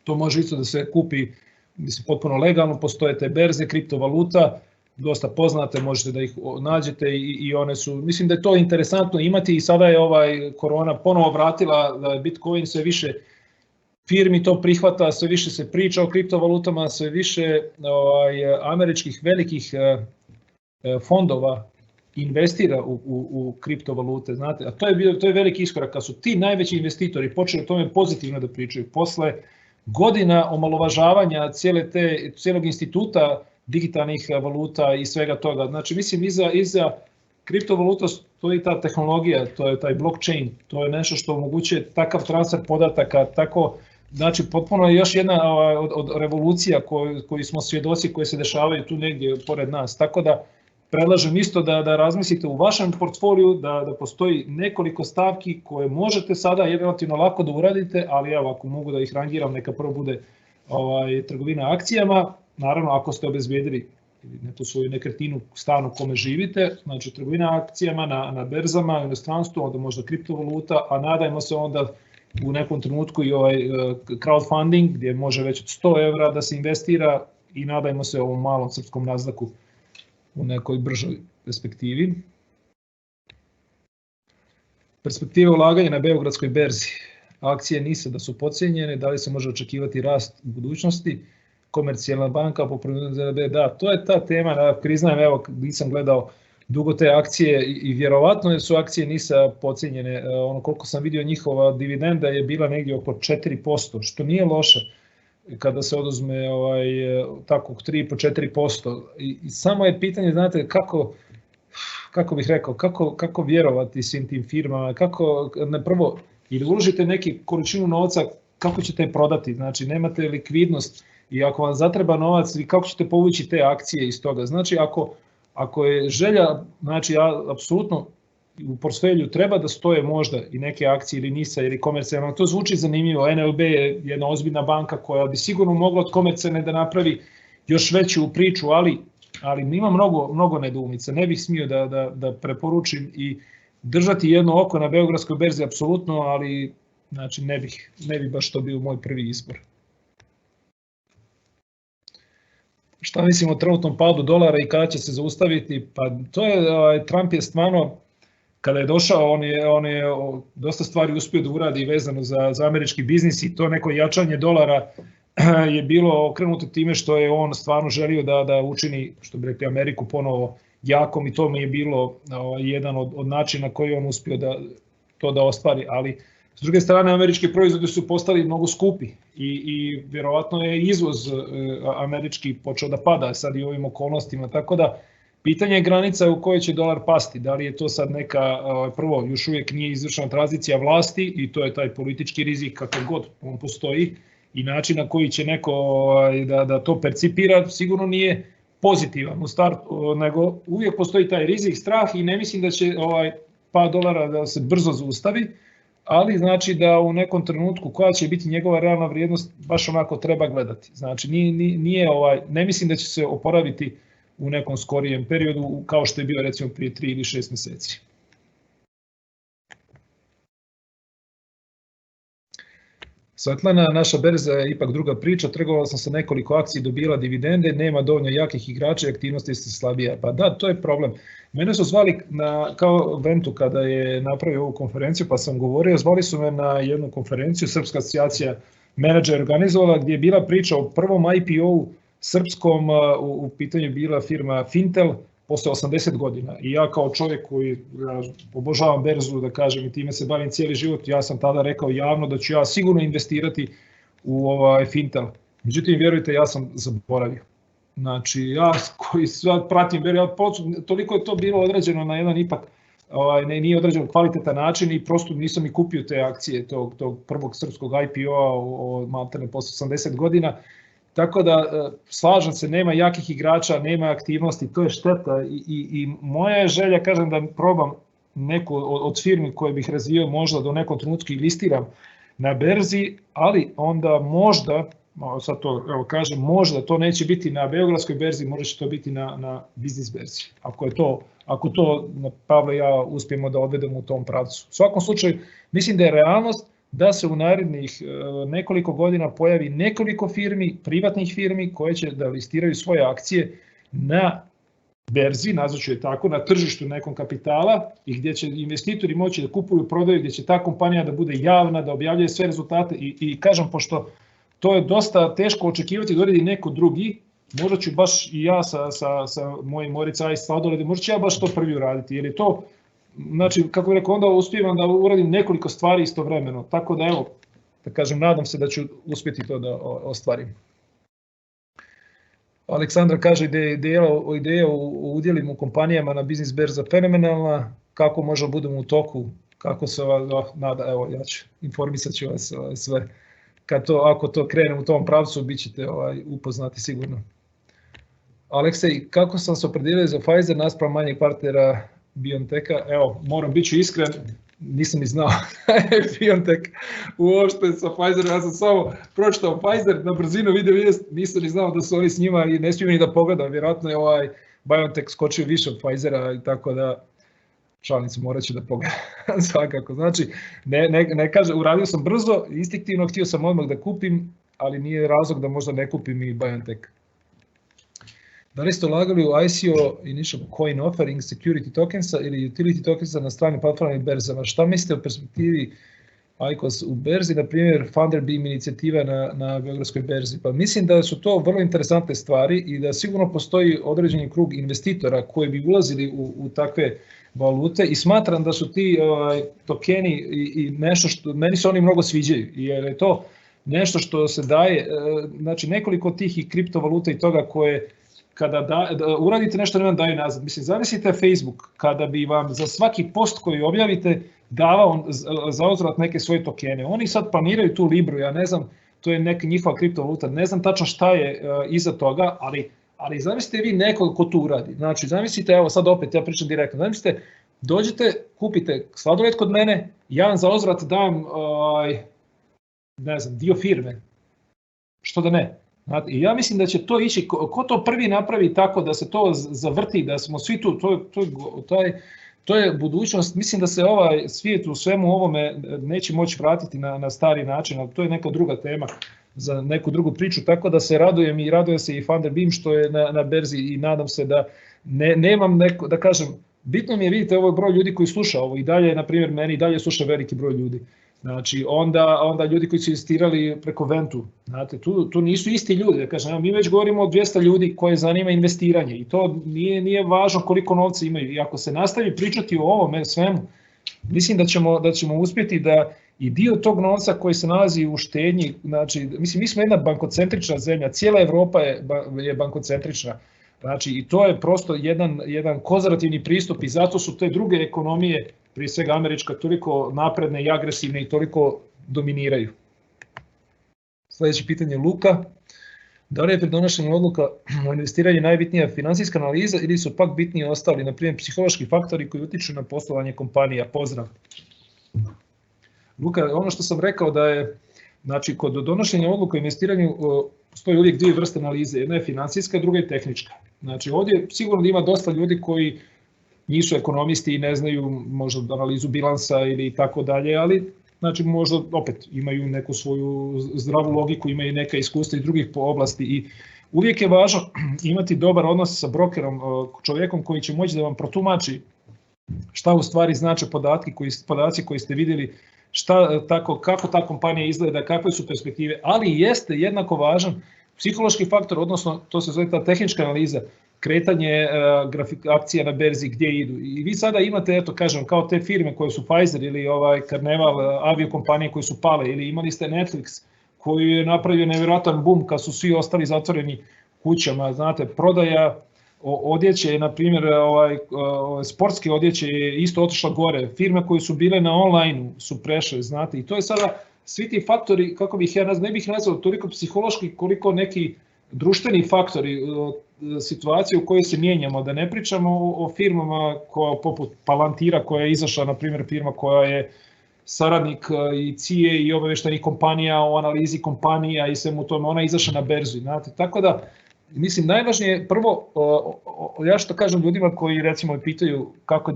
to može isto da se kupi, mislim, potpuno legalno, postoje te berze kriptovaluta, dosta poznate, možete da ih nađete i one su, mislim da je to interesantno imati i sada je korona ponovo vratila da je Bitcoin sve više firmi to prihvata, sve više se priča o kriptovalutama, sve više američkih velikih fondova investira u kriptovalute, znate, a to je veliki iskorak, kad su ti najveći investitori počeli o tome pozitivno da pričaju, posle godina omalovažavanja cijelog instituta digitalnih valuta i svega toga, znači mislim iza kriptovaluta stoji ta tehnologija, to je taj blockchain, to je nešto što omogućuje takav transfer podataka, tako, znači potpuno je još jedna od revolucija koji smo svjedoci, koje se dešavaju tu negdje pored nas, tako da predlažem isto da razmislite u vašem portfoliju da postoji nekoliko stavki koje možete sada relativno lako da uradite, ali evo ako mogu da ih rangiram, neka prvo bude trgovina akcijama, naravno ako ste obezbedili neku svoju nekretninu, stan u kome živite, znači trgovina akcijama na berzama, u inostranstvu, onda možda kriptovaluta, a nadajmo se onda u nekom trenutku i crowdfunding gdje može već od 100 € da se investira i nadajmo se ovom malom srpskom Nasdaqu u nekoj bržoj perspektivi. Perspektive ulaganja na Beogradskoj berzi. Akcije NIS-a da su podcijenjene, da li se može očekivati rast u budućnosti? Komercijalna banka po ZRB, da, to je ta tema, da priznajem, evo, nisam gledao dugo te akcije i vjerovatno su akcije NIS-a podcijenjene. Ono koliko sam vidio, njihova dividenda je bila negdje oko 4%, što nije loše kada se oduzme tako 3,5-4%. I samo je pitanje, znate, kako bih rekao, kako vjerovati svim tim firmama, kako, prvo, ili uložite neki količinu novca, kako ćete je prodati, znači nemate likvidnost i ako vam zatreba novac, kako ćete povući te akcije iz toga. Znači ako je želja, znači ja apsolutno u portfelju treba da stoje možda i neke akcije ili NIS-a ili komercijalno, to zvuči zanimljivo, NLB je jedna ozbiljna banka koja bi sigurno mogla od komercijalne da napravi još veću priču, ali ima mnogo nedoumica, ne bih smio da preporučim i držati jedno oko na Beogradskoj berzi apsolutno, ali znači ne bi baš to bio moj prvi izbor. Šta mislim o trenutnom padu dolara i kada će se zaustaviti? Pa to je, Trump je stvarno, kada je došao, on je dosta stvari uspio da uradi vezano za američki biznis i to neko jačanje dolara je bilo okrenuto time što je on stvarno želio da učini, što bi rekli, Ameriku ponovo jakom i to mi je bilo jedan od načina koji on uspio to da ostvari, ali s druge strane američki proizvodi su postali mnogo skupi i vjerovatno je izvoz američki počeo da pada sad i u ovim okolnostima, tako da pitanje je granica u kojoj će dolar pasti, da li je to sad neka, prvo još uvijek nije izvršena tranzicija vlasti i to je taj politički rizik kakav god on postoji i način na koji će neko da to percipira sigurno nije pozitivan u startu, nego uvijek postoji taj rizik, strah i ne mislim da će pad dolara da se brzo zaustavi, ali znači da u nekom trenutku koja će biti njegova realna vrijednost baš onako treba gledati. Znači ne mislim da će se oporaviti u nekom skorijem periodu kao što je bio recimo prije 3 ili 6 mjeseci. Svetlana, naša berza je ipak druga priča, trgovala sam sa nekoliko akcija, dobila dividende, nema dovoljno jakih igrača i aktivnosti se slabija. Pa da, to je problem. Mene su zvali kao Ventu kada je napravio ovu konferenciju, pa sam govorio, zvali su me na jednu konferenciju, Srpska asocijacija menadžera organizovala, gdje je bila priča o prvom IPO-u srpskom, u pitanju je bila firma Fintel, posle 80 godina. I ja kao čovjek koji obožavam berzu, da kažem, i time se bavim cijeli život, ja sam tada rekao javno da ću ja sigurno investirati u Fintel. Međutim, vjerujte, ja sam zaboravio. Znači, ja koji sad pratim berzu, toliko je to bilo određeno na jedan ipak, nije određeno kvalitetan način i prosto nisam i kupio te akcije tog prvog srpskog IPO-a maltene posle 80 godina. Tako da, slažem se, nema jakih igrača, nema aktivnosti, to je šteta i moja je želja, kažem, da probam neku od firmi koje bih razvio možda do nekog trenutku i listiram na berzi, ali onda možda, sad to evo kažem, možda to neće biti na Beogradskoj berzi, možda će to biti na biznis berzi, ako to Pavle i ja uspijemo da odvedemo u tom pravcu. U svakom slučaju, mislim da je realnost da se u narednih nekoliko godina pojavi nekoliko firmi, privatnih firmi koje će da listiraju svoje akcije na berzi, nazvaću je tako, na tržištu nekom kapitala i gdje će investitori moći da kupuju, prodaju, gdje će ta kompanija da bude javna, da objavljuje sve rezultate i kažem, pošto to je dosta teško očekivati da uradi neko drugi, možda ću baš i ja sa mojim Morica i Sladoledi, možda ću ja baš to prvi uraditi, jer je to, znači, kako bih rekao, onda uspijem da uradim nekoliko stvari istovremeno, tako da evo, da kažem, nadam se da ću uspjeti to da ostvarim. Aleksandra kaže ideja o udjelima u kompanijama na biznis berza fenomenalna, kako možemo budemo u toku, kako se nada, evo ja ću, informisat ću vas sve, ako to krenem u tom pravcu, bit ćete upoznati sigurno. Aleksej, kako sam se opredijelio za Pfizer naspram manjeg partnera BioNTech-a? Evo, bit ću iskren, nisam ni znao BioNTech uopšte sa Pfizerom, ja sam samo pročitao Pfizer, na brzinu vidio vijest, nisam ni znao da su oni s njima i ne smijem ni da pogledam, vjerojatno je BioNTech skočio više od Pfizera, tako da šalnicu morat ću da pogledam svakako. Znači, ne kažem, uradio sam brzo, instinktivno, htio sam odmah da kupim, ali nije razlog da možda ne kupim i BioNTech. Da li ste ulagali u ICO, Initial Coin Offering, Security Tokensa ili Utility Tokensa na stranim platformama i berzama? Šta mislite o perspektivi ICOS u berzi, na primjer Funderbeam inicijativa na Beogradskoj berzi? Pa mislim da su to vrlo interesantne stvari i da sigurno postoji određeni krug investitora koji bi ulazili u takve valute i smatram da su ti tokeni i nešto što, meni se oni mnogo sviđaju, jer je to nešto što se daje, znači nekoliko tih i kriptovaluta i toga koje kada uradite nešto ne vam daju nazad. Mislim, zamislite Facebook, kada bi vam za svaki post koji objavite davao za uzvrat neke svoje tokene. Oni sad planiraju tu Libru, ja ne znam, to je neka njihova kriptovaluta, ne znam tačno šta je iza toga, ali zamislite vi nekog ko tu uradi. Znači, zamislite, evo sad opet, ja pričam direktno, zamislite, dođete, kupite sladoled kod mene, ja vam za uzvrat dam, ne znam, dio firme. Što da ne? I ja mislim da će to ići, ko to prvi napravi tako da se to zavrti, da smo svi tu, to je budućnost. Mislim da se ovaj svijet u svemu ovome neće moći vratiti na stari način, ali to je neka druga tema za neku drugu priču, tako da se radujem i raduje se i Funderbeam što je na berzi i nadam se da nemam neko, da kažem, bitno mi je, vidite, ovo je broj ljudi koji sluša ovo i dalje, na primjer, meni i dalje sluša veliki broj ljudi. Znači, onda ljudi koji su investirali preko Ventu, znate, tu nisu isti ljudi, da kažem, mi već govorimo o 200 ljudi koje zanima investiranje i to nije važno koliko novca imaju. I ako se nastavi pričati o ovome svemu, mislim da ćemo uspjeti da i dio tog novca koji se nalazi u štednji, znači, mislim, mi smo jedna bankocentrična zemlja, cijela Evropa je bankocentrična, znači, i to je prosto jedan konzervativni pristup i zato su te druge ekonomije, prije svega američka, toliko napredne i agresivne i toliko dominiraju. Sljedeće pitanje Luka. Da li je pri donošenju odluka o investiranju najbitnija finansijska analiza ili su pak bitniji ostali, na primjer, psihološki faktori koji utiču na poslovanje kompanija? Pozdrav. Luka, ono što sam rekao da je, znači, kod donošenja odluka o investiranju postoji uvijek dvije vrste analize. Jedna je finansijska, druga je tehnička. Znači, ovdje sigurno da ima dosta ljudi koji nisu ekonomisti i ne znaju možda analizu bilansa ili tako dalje, ali znači možda opet imaju neku svoju zdravu logiku, imaju neka iskustva iz drugih oblasti i uvijek je važno imati dobar odnos sa brokerom, čovjekom koji će moći da vam protumači šta u stvari znače podaci koji ste vidjeli, kako ta kompanija izgleda, kakve su perspektive, ali jeste jednako važan psihološki faktor, odnosno to se zove ta tehnička analiza, kretanje akcija na berzi, gdje idu. I vi sada imate, eto kažem, kao te firme koje su Pfizer ili Carnival, aviokompanije koje su pale, ili imali ste Netflix koji je napravio nevjerojatan boom kad su svi ostali zatvoreni kućama. Znate, prodaja odjeće, na primjer, sportske odjeće je isto otišla gore. Firme koje su bile na online su prešle, znate, i to je sada svi ti faktori, kako bih ja ne bih nazvao toliko psihološki koliko neki društveni faktori, situacije u kojoj se mijenjamo, da ne pričamo o firmama poput Palantira koja je izašla, na primjer, firma koja je saradnik i CIA i obavještajnih kompanija o analizi kompanija i svemu tome, ona je izašla na berzu. Znate, tako da, mislim, najvažnije je prvo, ja što kažem ljudima koji recimo pitaju kako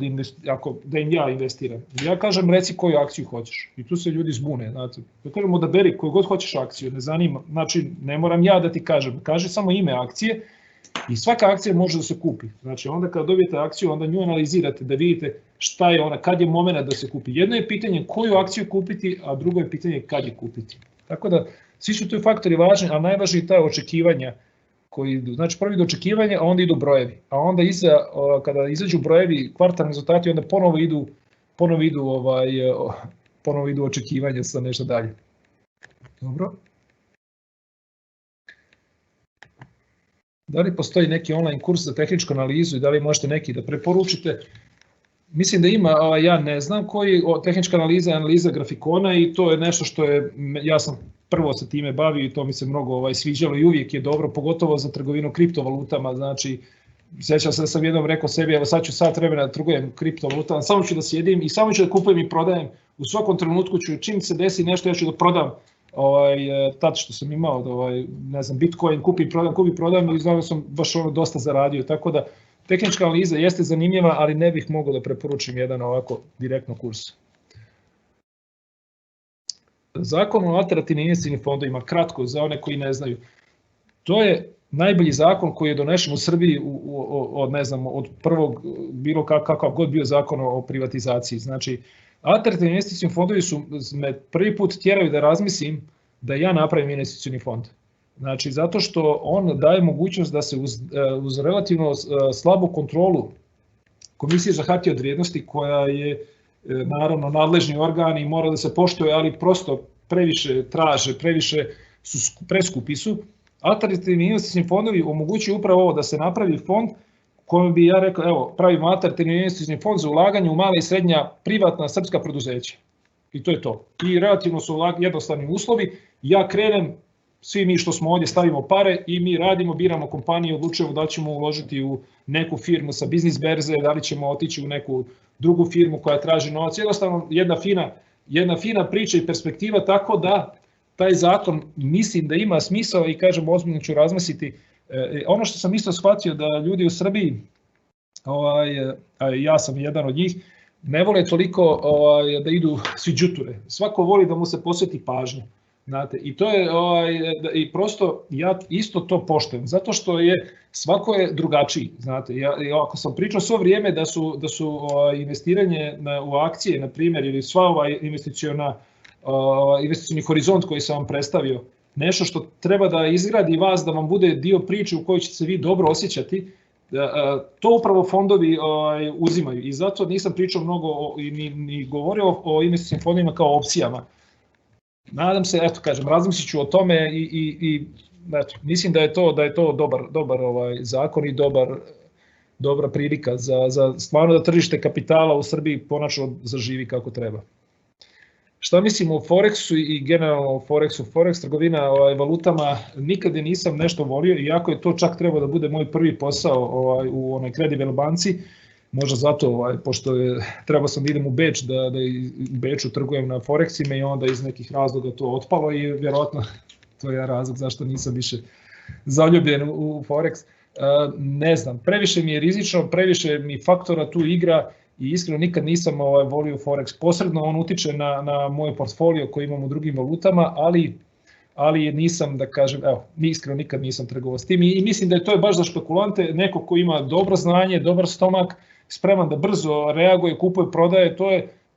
da im ja investiram. Ja kažem reci koju akciju hoćeš i tu se ljudi zbune. Znate. Ja kažem odaberi koju god hoćeš akciju, ne zanima, znači ne moram ja da ti kažem, kaži samo ime akcije i svaka akcija može da se kupi. Znači onda kada dobijete akciju, onda nju analizirate da vidite šta je ona, kad je moment da se kupi. Jedno je pitanje koju akciju kupiti, a drugo je pitanje kad je kupiti. Tako da svi su tu faktori važni, a najvažniji je ta očekivanja koji idu. Znači prvi idu očekivanja, a onda idu brojevi. A onda kada izađu brojevi, kvartalni rezultati, onda ponovo idu očekivanja sa nešto dalje. Dobro. Da li postoji neki online kurs za tehničku analizu i da li možete neki da preporučite? Mislim da ima, ja ne znam koji, tehnička analiza je analiza grafikona i to je nešto što je, ja sam prvo se time bavio i to mi se mnogo sviđalo i uvijek je dobro, pogotovo za trgovinu kriptovalutama, znači sjećam se da sam jednom rekao sebi, evo sad ću sat vremena da trgujem kriptovalutama, samo ću da sjedim i samo ću da kupujem i prodajem, u svakom trenutku ću, čim se desi nešto, ja ću da prodam tad što sam imao, ne znam, Bitcoin, kupi prodam i znam da sam baš dosta zaradio, tako da tehnička analiza jeste zanimljiva, ali ne bih mogao da preporučim jedan ovako direktno kurs. Zakon o alternativnim investicijskim fondovima, kratko za one koji ne znaju, to je najbolji zakon koji je donešen u Srbiji od, ne znam, od prvog, bilo kakav god bio zakon o privatizaciji. Znači, alternativni investicioni fondovi su me prvi put tjeraju da razmislim da ja napravim investicioni fond. Znači, zato što on daje mogućnost da se uz relativno slabu kontrolu Komisije za hartije od vrijednosti, koja je naravno nadležni organ i mora da se poštuje, ali prosto previše traže, preskupi su, alternativni investicioni fondovi omogućuju upravo ovo, da se napravi fond kojim bi ja rekao, evo, pravimo alternativni investicioni fond za ulaganje u male i srednja privatna srpska preduzeća. I to je to. I relativno su jednostavni uslovi. Ja krenem, svi mi što smo ovdje stavimo pare i mi radimo, biramo kompaniju, odlučujemo da ćemo uložiti u neku firmu sa biznis berze, da li ćemo otići u neku drugu firmu koja traži novac. Jednostavno jedna fina priča i perspektiva, tako da taj zakon mislim da ima smisao i kažem ozbiljno ću razmisliti. Ono što sam isto shvatio da ljudi u Srbiji, ja sam jedan od njih, ne vole toliko da idu svi đuture. Svako voli da mu se posveti pažnja. Znate, i to je i prosto ja isto to poštujem, zato što je svako je drugačiji, znate. Ako sam pričao svo vrijeme da su investiranje u akcije, na primjer, ili sva investicioni horizont koji sam vam predstavio, nešto što treba da izgradi vas, da vam bude dio priče u kojoj ćete se vi dobro osjećati, to upravo fondovi uzimaju. I zato nisam pričao mnogo ni govorio o investicionim fondovima kao opcijama. Nadam se, eto kažem, razmislit ću o tome i mislim da je to dobar zakon i dobra prilika za stvarno da tržište kapitala u Srbiji konačno zaživi kako treba. Šta mislim o Forexu i generalno o Forexu? Forex trgovina valutama nikada nisam nešto volio, iako je to čak trebao da bude moj prvi posao u onoj Credible banci. Možda zato, pošto trebao sam da idem u Beč, da u Beču trgujem na Forexima i onda iz nekih razloga to otpalo i vjerojatno to je razlog zašto nisam više zaljubljen u Forex. Ne znam, previše mi je rizično, previše mi faktora tu igra i iskreno nikad nisam volio Forex. Posredno on utiče na moj portfolio koji imam u drugim valutama, ali nisam, da kažem, evo, iskreno nikad nisam trgovao s tim i mislim da je to baš za špekulante, neko ko ima dobro znanje, dobar stomak, spreman da brzo reaguje, kupuje, prodaje,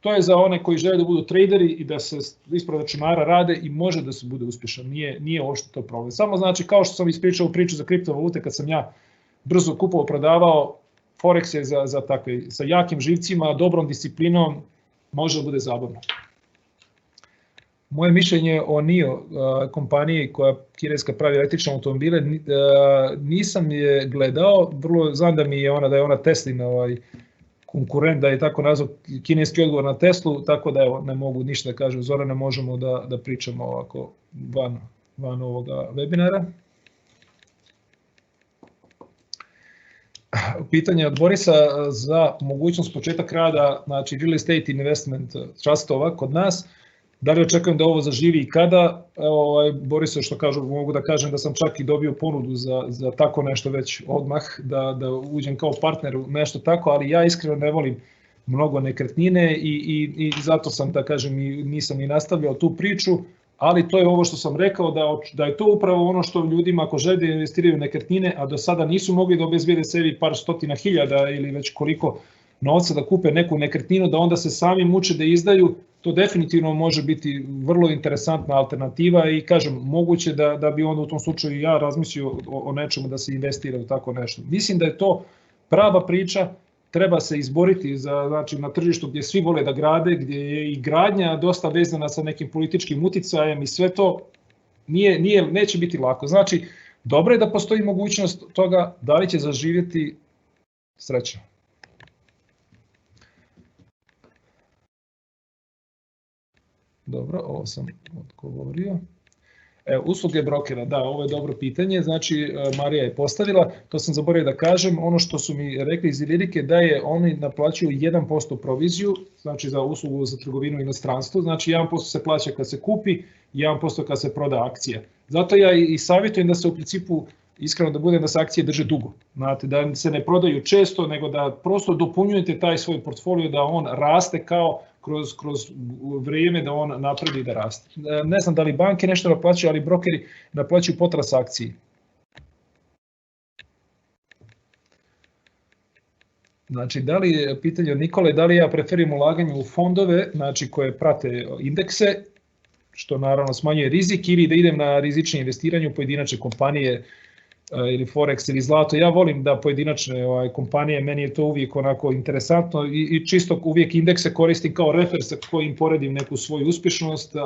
to je za one koji žele da budu traderi i da se ispred računara rade i može da se bude uspješan, nije uopšte to problem. Samo znači, kao što sam ispričao u priču za kriptovalute, kad sam ja brzo kupovao, prodavao, Forex je za takve, sa jakim živcima, dobrom disciplinom, može da bude zabavno. Moje mišljenje o NIO kompaniji koja kineska pravi električne automobile, nisam je gledao, vrlo znam da je ona Teslin konkurent, da je tako nazvao kineski odgovor na Teslu, tako da evo, ne mogu ništa da kažem, Zorane, možemo da pričamo ovako van ovoga webinara. Pitanje od Borisa za mogućnost početak rada, znači real estate investment trustova kod nas. Da li očekujem da ovo zaživi i kada? Boris, što kažu, mogu da kažem da sam čak i dobio ponudu za tako nešto već odmah, da uđem kao partner u nešto tako, ali ja iskreno ne volim mnogo nekretnine i zato sam, da kažem, nisam ni nastavljao tu priču, ali to je ovo što sam rekao, da je to upravo ono što ljudima ako žele da investiraju u nekretnine, a do sada nisu mogli da obezbijede sebi par stotina hiljada ili već koliko novca da kupe neku nekretninu, da onda se sami muče da izdaju, to definitivno može biti vrlo interesantna alternativa i kažem, moguće da bi onda u tom slučaju ja razmislio o nečemu da se investira u tako nešto. Mislim da je to prava priča, treba se izboriti znači, na tržištu gdje svi vole da grade, gdje je i gradnja dosta vezana sa nekim političkim uticajem i sve to neće biti lako. Znači, dobro je da postoji mogućnost toga, da li će zaživjeti, sreća. Dobro, ovo sam odgovorio. Usluge brokera, da, ovo je dobro pitanje, znači Marija je postavila, to sam zaboravio da kažem, ono što su mi rekli iz Ilirike da je oni naplaćuju 1% proviziju, znači za uslugu za trgovinu u inostranstvu, znači 1% se plaća kad se kupi, 1% kad se proda akcija. Zato ja i savjetujem da se u principu, iskreno da budem, da se akcije drže dugo, znate, da se ne prodaju često, nego da prosto dopunjujete taj svoj portfolio, da on raste kao kroz vrijeme, da on napravi da raste. Ne znam da li banke nešto naplaćuju, ali brokeri naplaćuju po transakciji. Znači, da li je pitanje od Nikole, da li ja preferiram ulaganje u fondove, znači koje prate indekse, što naravno smanjuje rizik, ili da idem na rizičnije investiranje u pojedinačne kompanije ili Forex ili zlato. Ja volim da pojedinačne kompanije, meni je to uvijek onako interesantno i čisto uvijek indekse koristim kao refer sa kojim poredim neku svoju uspješnost,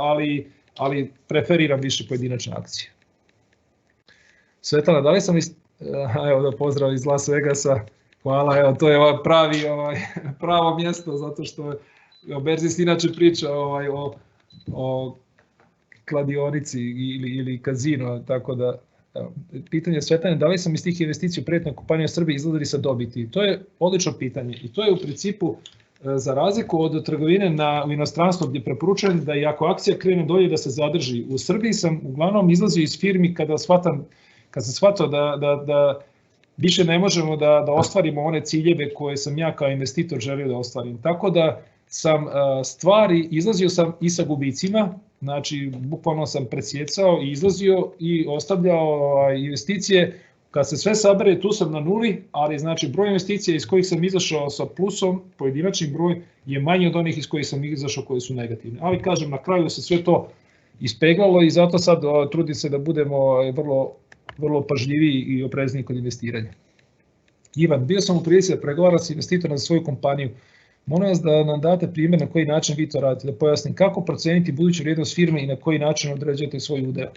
ali preferiram više pojedinačne akcije. Svetlana, da li sam evo da pozdrav iz Las Vegasa, hvala, evo to je pravo mjesto, zato što o berzi se inače priča o kladionici ili kazino, tako da pitanje Svetlane, da li sam iz tih investicija u privatnoj kompaniji u Srbiji izgledali sa dobiti? To je odlično pitanje i to je u principu za razliku od trgovine u inostranstvu gdje preporučujem da i ako akcija krene dolje da se zadrži. U Srbiji sam uglavnom izlazio iz firmi kad sam shvatio da više ne možemo da ostvarimo one ciljeve koje sam ja kao investitor želio da ostvarim. Tako da sam izlazio sam i sa gubicima, znači bukvalno sam presjecao i izlazio i ostavljao investicije. Kad se sve sabere, tu sam na nuli, ali znači broj investicija iz kojih sam izašao sa plusom, pojedinačni broj je manji od onih iz kojih sam izašao koje su negativne. Ali kažem, na kraju se sve to ispeglalo i zato sad trudim se da budemo vrlo pažljiviji i oprezniji kod investiranja. Ivan, bio sam u prilici da pregovaram s investitorom za svoju kompaniju. Molim vas da nam date primjer na koji način vi to radite, da pojasnim kako proceniti buduću vrijednost firme i na koji način određujete svoj udeo.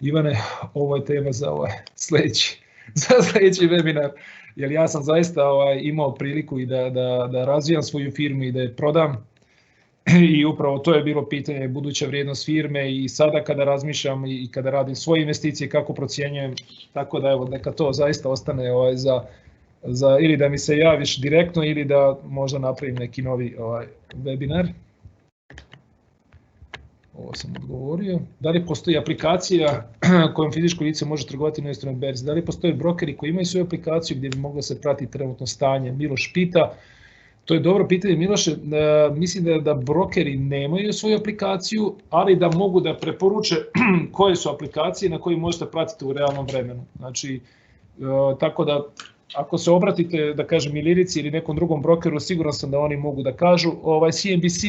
Ivane, ovo je tema za sljedeći webinar, jer ja sam zaista imao priliku i da razvijam svoju firmu i da je prodam i upravo to je bilo pitanje buduća vrijednost firme i sada kada razmišljam i kada radim svoje investicije kako procjenjujem, tako da evo neka to zaista ostane za ili da mi se javiš direktno ili da možda napravim neki novi webinar. Ovo sam odgovorio. Da li postoji aplikacija kojom fizičko lice može trgovati na inostranoj berzi? Da li postoje brokeri koji imaju svoju aplikaciju gdje bi moglo se pratiti trenutno stanje? Miloš pita. To je dobro pitanje, Miloše. Mislim da brokeri nemaju svoju aplikaciju, ali da mogu da preporuče koje su aplikacije na koje možete pratiti u realnom vremenu. Znači, tako da ako se obratite, da kažem, Ilirici ili nekom drugom brokeru, siguran sam da oni mogu da kažu. CNBC,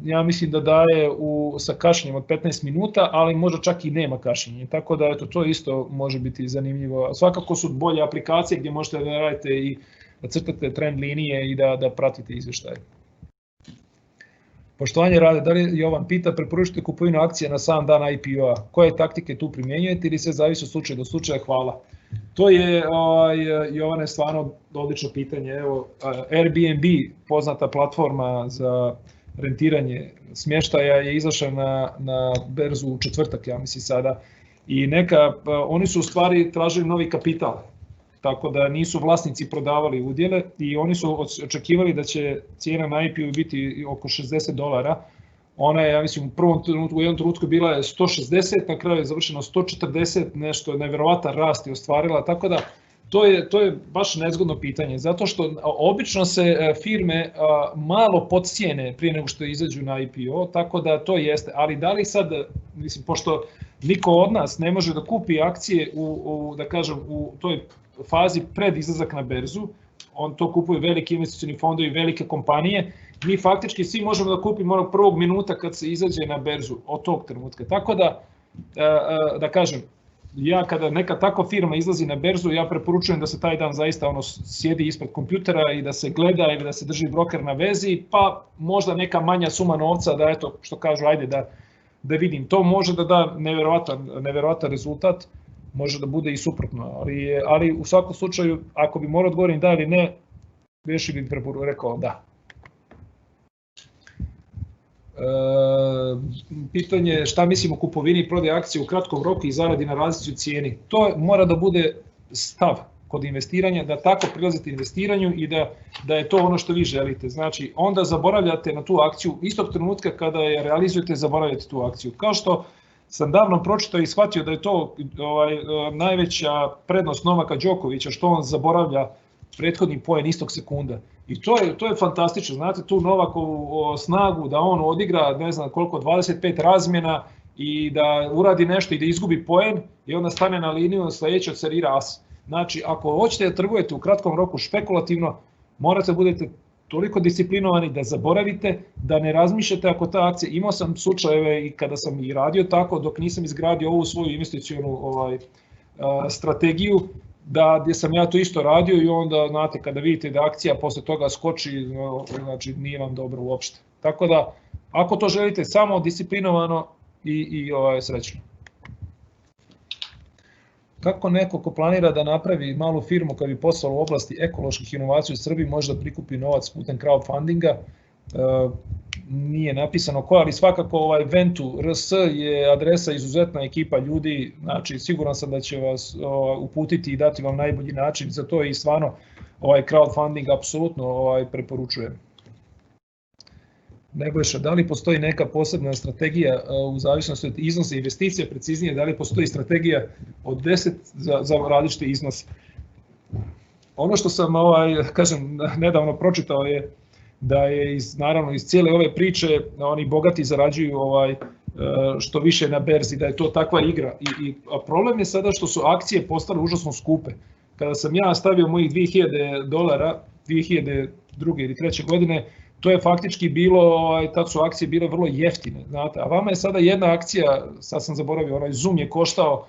ja mislim da daje sa kašnjenjem od 15 minuta, ali možda čak i nema kašnjenja. Tako da to isto može biti zanimljivo. Svakako su bolje aplikacije gdje možete da radite i da crtate trend linije i da pratite izvještaje. Poštovanje Rade, da li Jovan pita, preporučite kupovinu akcija na sam dan IPO-a? Koje taktike tu primjenjujete ili sve zavisi od slučaja do slučaja? Hvala. To je, Jovane, stvarno odlično pitanje. Evo, Airbnb, poznata platforma za rentiranje smještaja, je izašla na berzu u četvrtak, ja mislim sada, i oni su u stvari tražili novi kapital, tako da nisu vlasnici prodavali udjele i oni su očekivali da će cijena na IPO biti oko $60. Ona je, ja mislim, u jednom trenutku bila je 160, na kraju je završeno 140, nešto nevjerovatan rast je ostvarila, tako da to je baš nezgodno pitanje, zato što obično se firme malo podcijene prije nego što izađu na IPO, tako da to jeste, ali da li sad, mislim, pošto niko od nas ne može da kupi akcije da kažem, u toj fazi pred izlazak na berzu, on to kupuju veliki investicioni fondovi, velike kompanije, mi faktički svi možemo da kupimo onog prvog minuta kad se izađe na berzu, od tog trenutka. Tako da kažem, ja kada neka takva firma izlazi na berzu, ja preporučujem da se taj dan zaista sjedi ispred kompjutera i da se gleda ili da se drži broker na vezi, pa možda neka manja suma novca da, eto, što kažu, ajde da vidim. To može da da nevjerovatan rezultat, može da bude i suprotno, ali u svakom slučaju, ako bi morao odgovorim da ili ne, više bih rekao da. Pitanje šta mislim o kupovini i prodaji akcije u kratkom roku i zaradi na razlici u cijeni. To mora da bude stav kod investiranja, da tako prilazite investiranju i da je to ono što vi želite. Znači, onda zaboravljate na tu akciju, istog trenutka kada je realizujete, zaboravljate tu akciju. Kao što sam davno pročitao i shvatio da je to najveća prednost Novaka Đokovića, što on zaboravlja prethodni poen istog sekunda. I to je fantastično, znate, tu Novakovu snagu da on odigra, ne znam koliko, 25 razmjena i da uradi nešto i da izgubi poen i onda stane na liniju, sledeće odserira as. Znači, ako hoćete da trgujete u kratkom roku špekulativno, morate da budete toliko disciplinovani da zaboravite, da ne razmišljate ako ta akcija, imao sam slučajeve i kada sam i radio tako, dok nisam izgradio ovu svoju investicionu strategiju, gdje sam ja to isto radio i onda, znate, kada vidite da akcija posle toga skoči, znači nije vam dobro uopšte. Tako da, ako to želite, samo disciplinovano i srećno. Kako neko ko planira da napravi malu firmu kad bi poslao u oblasti ekoloških inovacija u Srbiji može da prikupi novac putem crowdfundinga? Nije napisano ko, ali svakako Ventu RS je adresa, izuzetna ekipa ljudi, znači siguran sam da će vas uputiti i dati vam najbolji način za to i stvarno crowdfunding apsolutno preporučujem. Nebojša, da li postoji neka posebna strategija u zavisnosti od iznosa investicija, preciznije, da li postoji strategija od 10 za različite iznose? Ono što sam, kažem, nedavno pročitao je da je, naravno, iz cijele ove priče oni bogati zarađuju što više na berzi, da je to takva igra. A problem je sada što su akcije postale užasno skupe. Kada sam ja stavio mojih $2000 2002. ili 2003. godine, to je faktički bilo, tad su akcije bile vrlo jeftine, znate, a vama je sada jedna akcija, sad sam zaboravio, onaj Zoom je koštao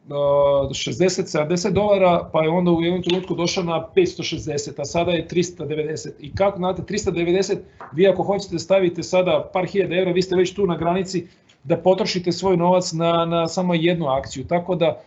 $60-70, pa je onda u jednom trenutku došao na 560, a sada je 390. I kako, znate, 390, vi ako hoćete da stavite sada par hiljada evra, vi ste već tu na granici da potrošite svoj novac na samo jednu akciju, tako da,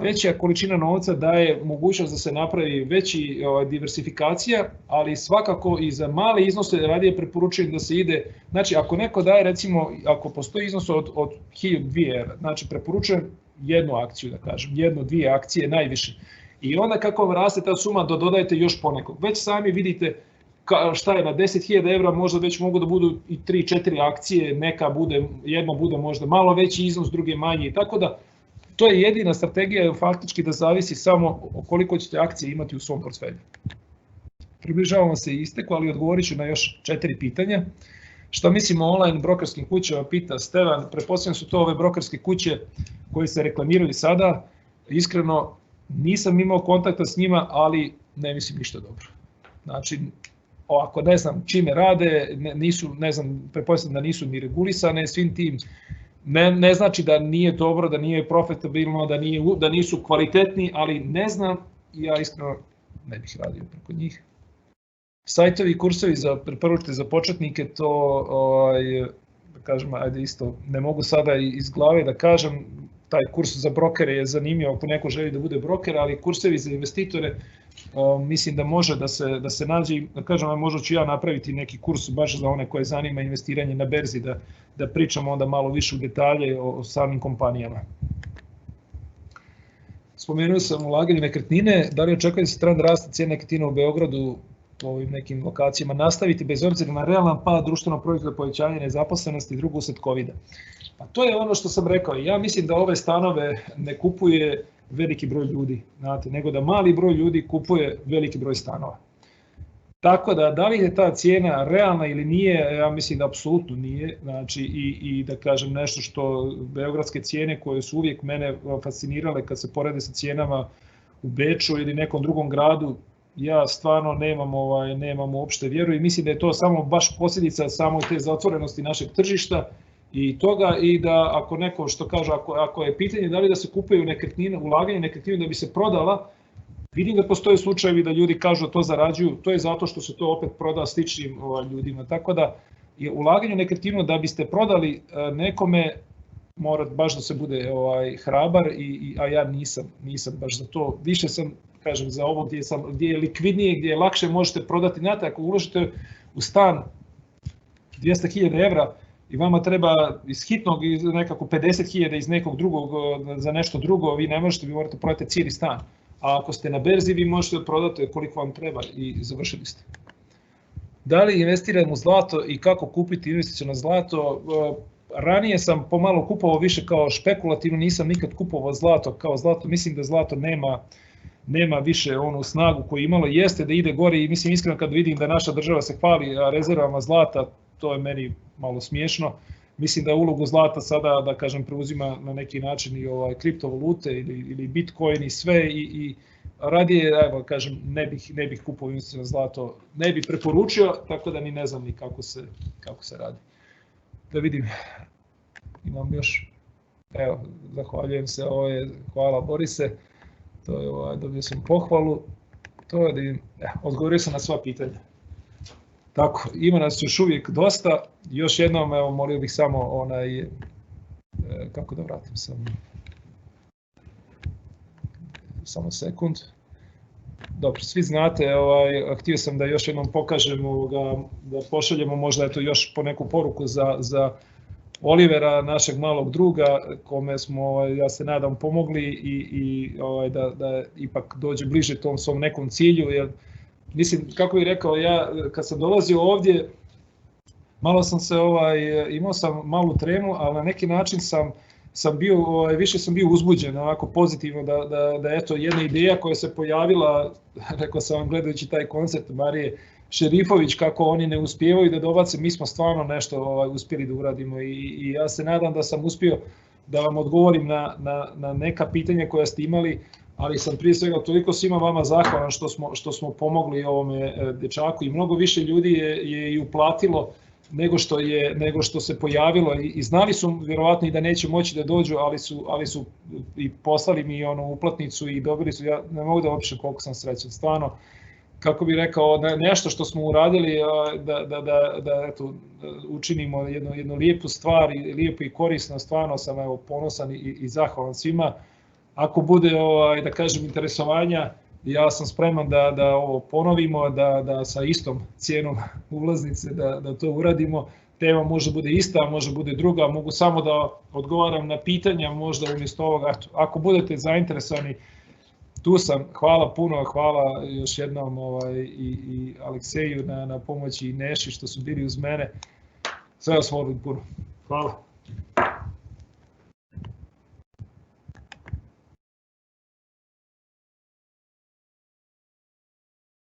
veća količina novca daje mogućnost da se napravi veći diversifikacija, ali svakako i za male iznose radije preporučujem da se ide, znači ako neko daje, recimo, ako postoji iznos od 1000-2 evra, znači preporučujem jednu akciju, da kažem, 1-2 akcije najviše. I onda kako vam raste ta suma, dodajete još ponekog. Već sami vidite šta je na 10.000 evra, možda već mogu da budu i 3-4 akcije, jedna bude možda malo veći iznos, druge manji, tako da to je jedina strategija faktički da zavisi samo koliko ćete akcije imati u svom portfelju. Približavamo se isteku, ali odgovorit ću na još 4 pitanja. Šta mislimo o online brokerskim kućama, pita Stevan. Pretpostavljam su to ove brokerske kuće koje se reklamiraju sada. Iskreno, nisam imao kontakta s njima, ali ne mislim ništa dobro. Znači, ako ne znam čime rade, ne znam, pretpostavljam da nisu ni regulisane svim tim, ne znači da nije dobro, da nije profitabilno, da nisu kvalitetni, ali ne znam, ja iskreno ne bih radio preko njih. Sajtovi i kursovi preporučite za početnike, to da kažem, ajde isto, ne mogu sada iz glave da kažem, taj kurs za brokere je zanimljiv ako neko želi da bude broker, ali kursevi za investitore mislim da može da se nađe, da kažem, možda ću ja napraviti neki kurs baš za one koje zanima investiranje na berzi, da pričamo onda malo više u detalje o samim kompanijama. Spomenuo sam ulaganje nekretnine, da li očekuje da se trend rasta cijene nekretnina u Beogradu u ovim nekim lokacijama nastaviti bez obzira na realan pad društvenog proizvoda, povećanje nezaposlenosti i drugo usled COVID-a? Pa to je ono što sam rekao, ja mislim da ove stanove ne kupuje veliki broj ljudi, znate, nego da mali broj ljudi kupuje veliki broj stanova. Tako da li je ta cijena realna ili nije, ja mislim da apsolutno nije, znači i da kažem nešto što beogradske cijene koje su uvijek mene fascinirale kad se porede sa cijenama u Beču ili nekom drugom gradu, ja stvarno nemam uopšte vjeru i mislim da je to samo baš posljedica samo te zatvorenosti našeg tržišta i toga, i da ako neko što kaže, ako je pitanje da li da se kupuje nekretnine, ulaganje nekretnine da bi se prodala, vidim da postoje slučajevi da ljudi kažu da to zarađuju, to je zato što se to opet proda sličnim ljudima, tako da je ulaganje u nekretninu da biste prodali nekome mora baš da se bude hrabar, a ja nisam baš za to, više sam, kažem, za ovo gdje je likvidnije, gdje je lakše možete prodati, znate, ako uložite u stan 200.000 evra i vama treba iz hitnog nekako 50.000 iz nekog drugog za nešto drugo, vi ne možete, vi morate prodati cijeli stan. A ako ste na berzi, vi možete da prodate koliko vam treba i završili ste. Da li investiram u zlato i kako kupiti investicijono zlato? Ranije sam pomalo kupovao više kao špekulativno, nisam nikad kupovao zlato kao zlato. Mislim da zlato nema više onu snagu koju imalo. Jeste da ide gore i mislim iskreno kad vidim da naša država se hvali rezervama zlata, to je meni malo smiješno. Mislim da ulogu zlata sada, da kažem, preuzima na neki način i kriptovalute ili Bitcoin i sve i radije, evo kažem, ne bih kupovao investiciono zlato, ne bih preporučio, tako da ni ne znam ni kako se radi. Da vidim, imam još, evo, zahvaljujem se, hvala Borise, to je, dobio sam pohvalu, to je da vidim, odgovorio sam na sva pitanja. Tako, ima nas još uvijek dosta, još jednom, evo, molio bih samo kako da vratim samo sekund. Dobro, svi znate, htio sam da još jednom pokažemo, da pošaljemo možda još po neku poruku za Olivera, našeg malog druga, kome smo, ja se nadam, pomogli i da ipak dođe bliže tom svom nekom cilju, jer mislim, kako bih rekao, ja kad sam dolazio ovdje, malo sam se, imao sam malu tremu, ali na neki način sam bio, više sam bio uzbuđen, ovako pozitivno, da eto jedna ideja koja se pojavila, rekao sam vam gledajući taj koncert Marije Šerifović, kako oni ne uspijevaju da dobace, mi smo stvarno nešto uspjeli da uradimo i ja se nadam da sam uspio da vam odgovorim na neka pitanja koja ste imali, ali sam prije svega toliko svima vama zahvalan što smo pomogli ovome dečaku i mnogo više ljudi je i uplatilo nego što se pojavilo i znali su vjerovatno i da neće moći da dođu, ali su i poslali mi onu uplatnicu i dobili su, ja ne mogu da opišem koliko sam srećan, stvarno, kako bih rekao, nešto što smo uradili da eto, učinimo jednu lijepu stvar, lijepu i korisno, stvarno sam evo, ponosan i zahvalan svima. Ako bude, da kažem, interesovanja, ja sam spreman da ovo ponovimo, da sa istom cijenom ulaznice da to uradimo. Tema može bude ista, može bude druga, mogu samo da odgovaram na pitanja, možda umjesto ovoga. Ako budete zainteresovani, tu sam. Hvala puno, hvala još jednom i Alekseju na pomoći i Neši što su bili uz mene. Sve vas volim puno. Hvala.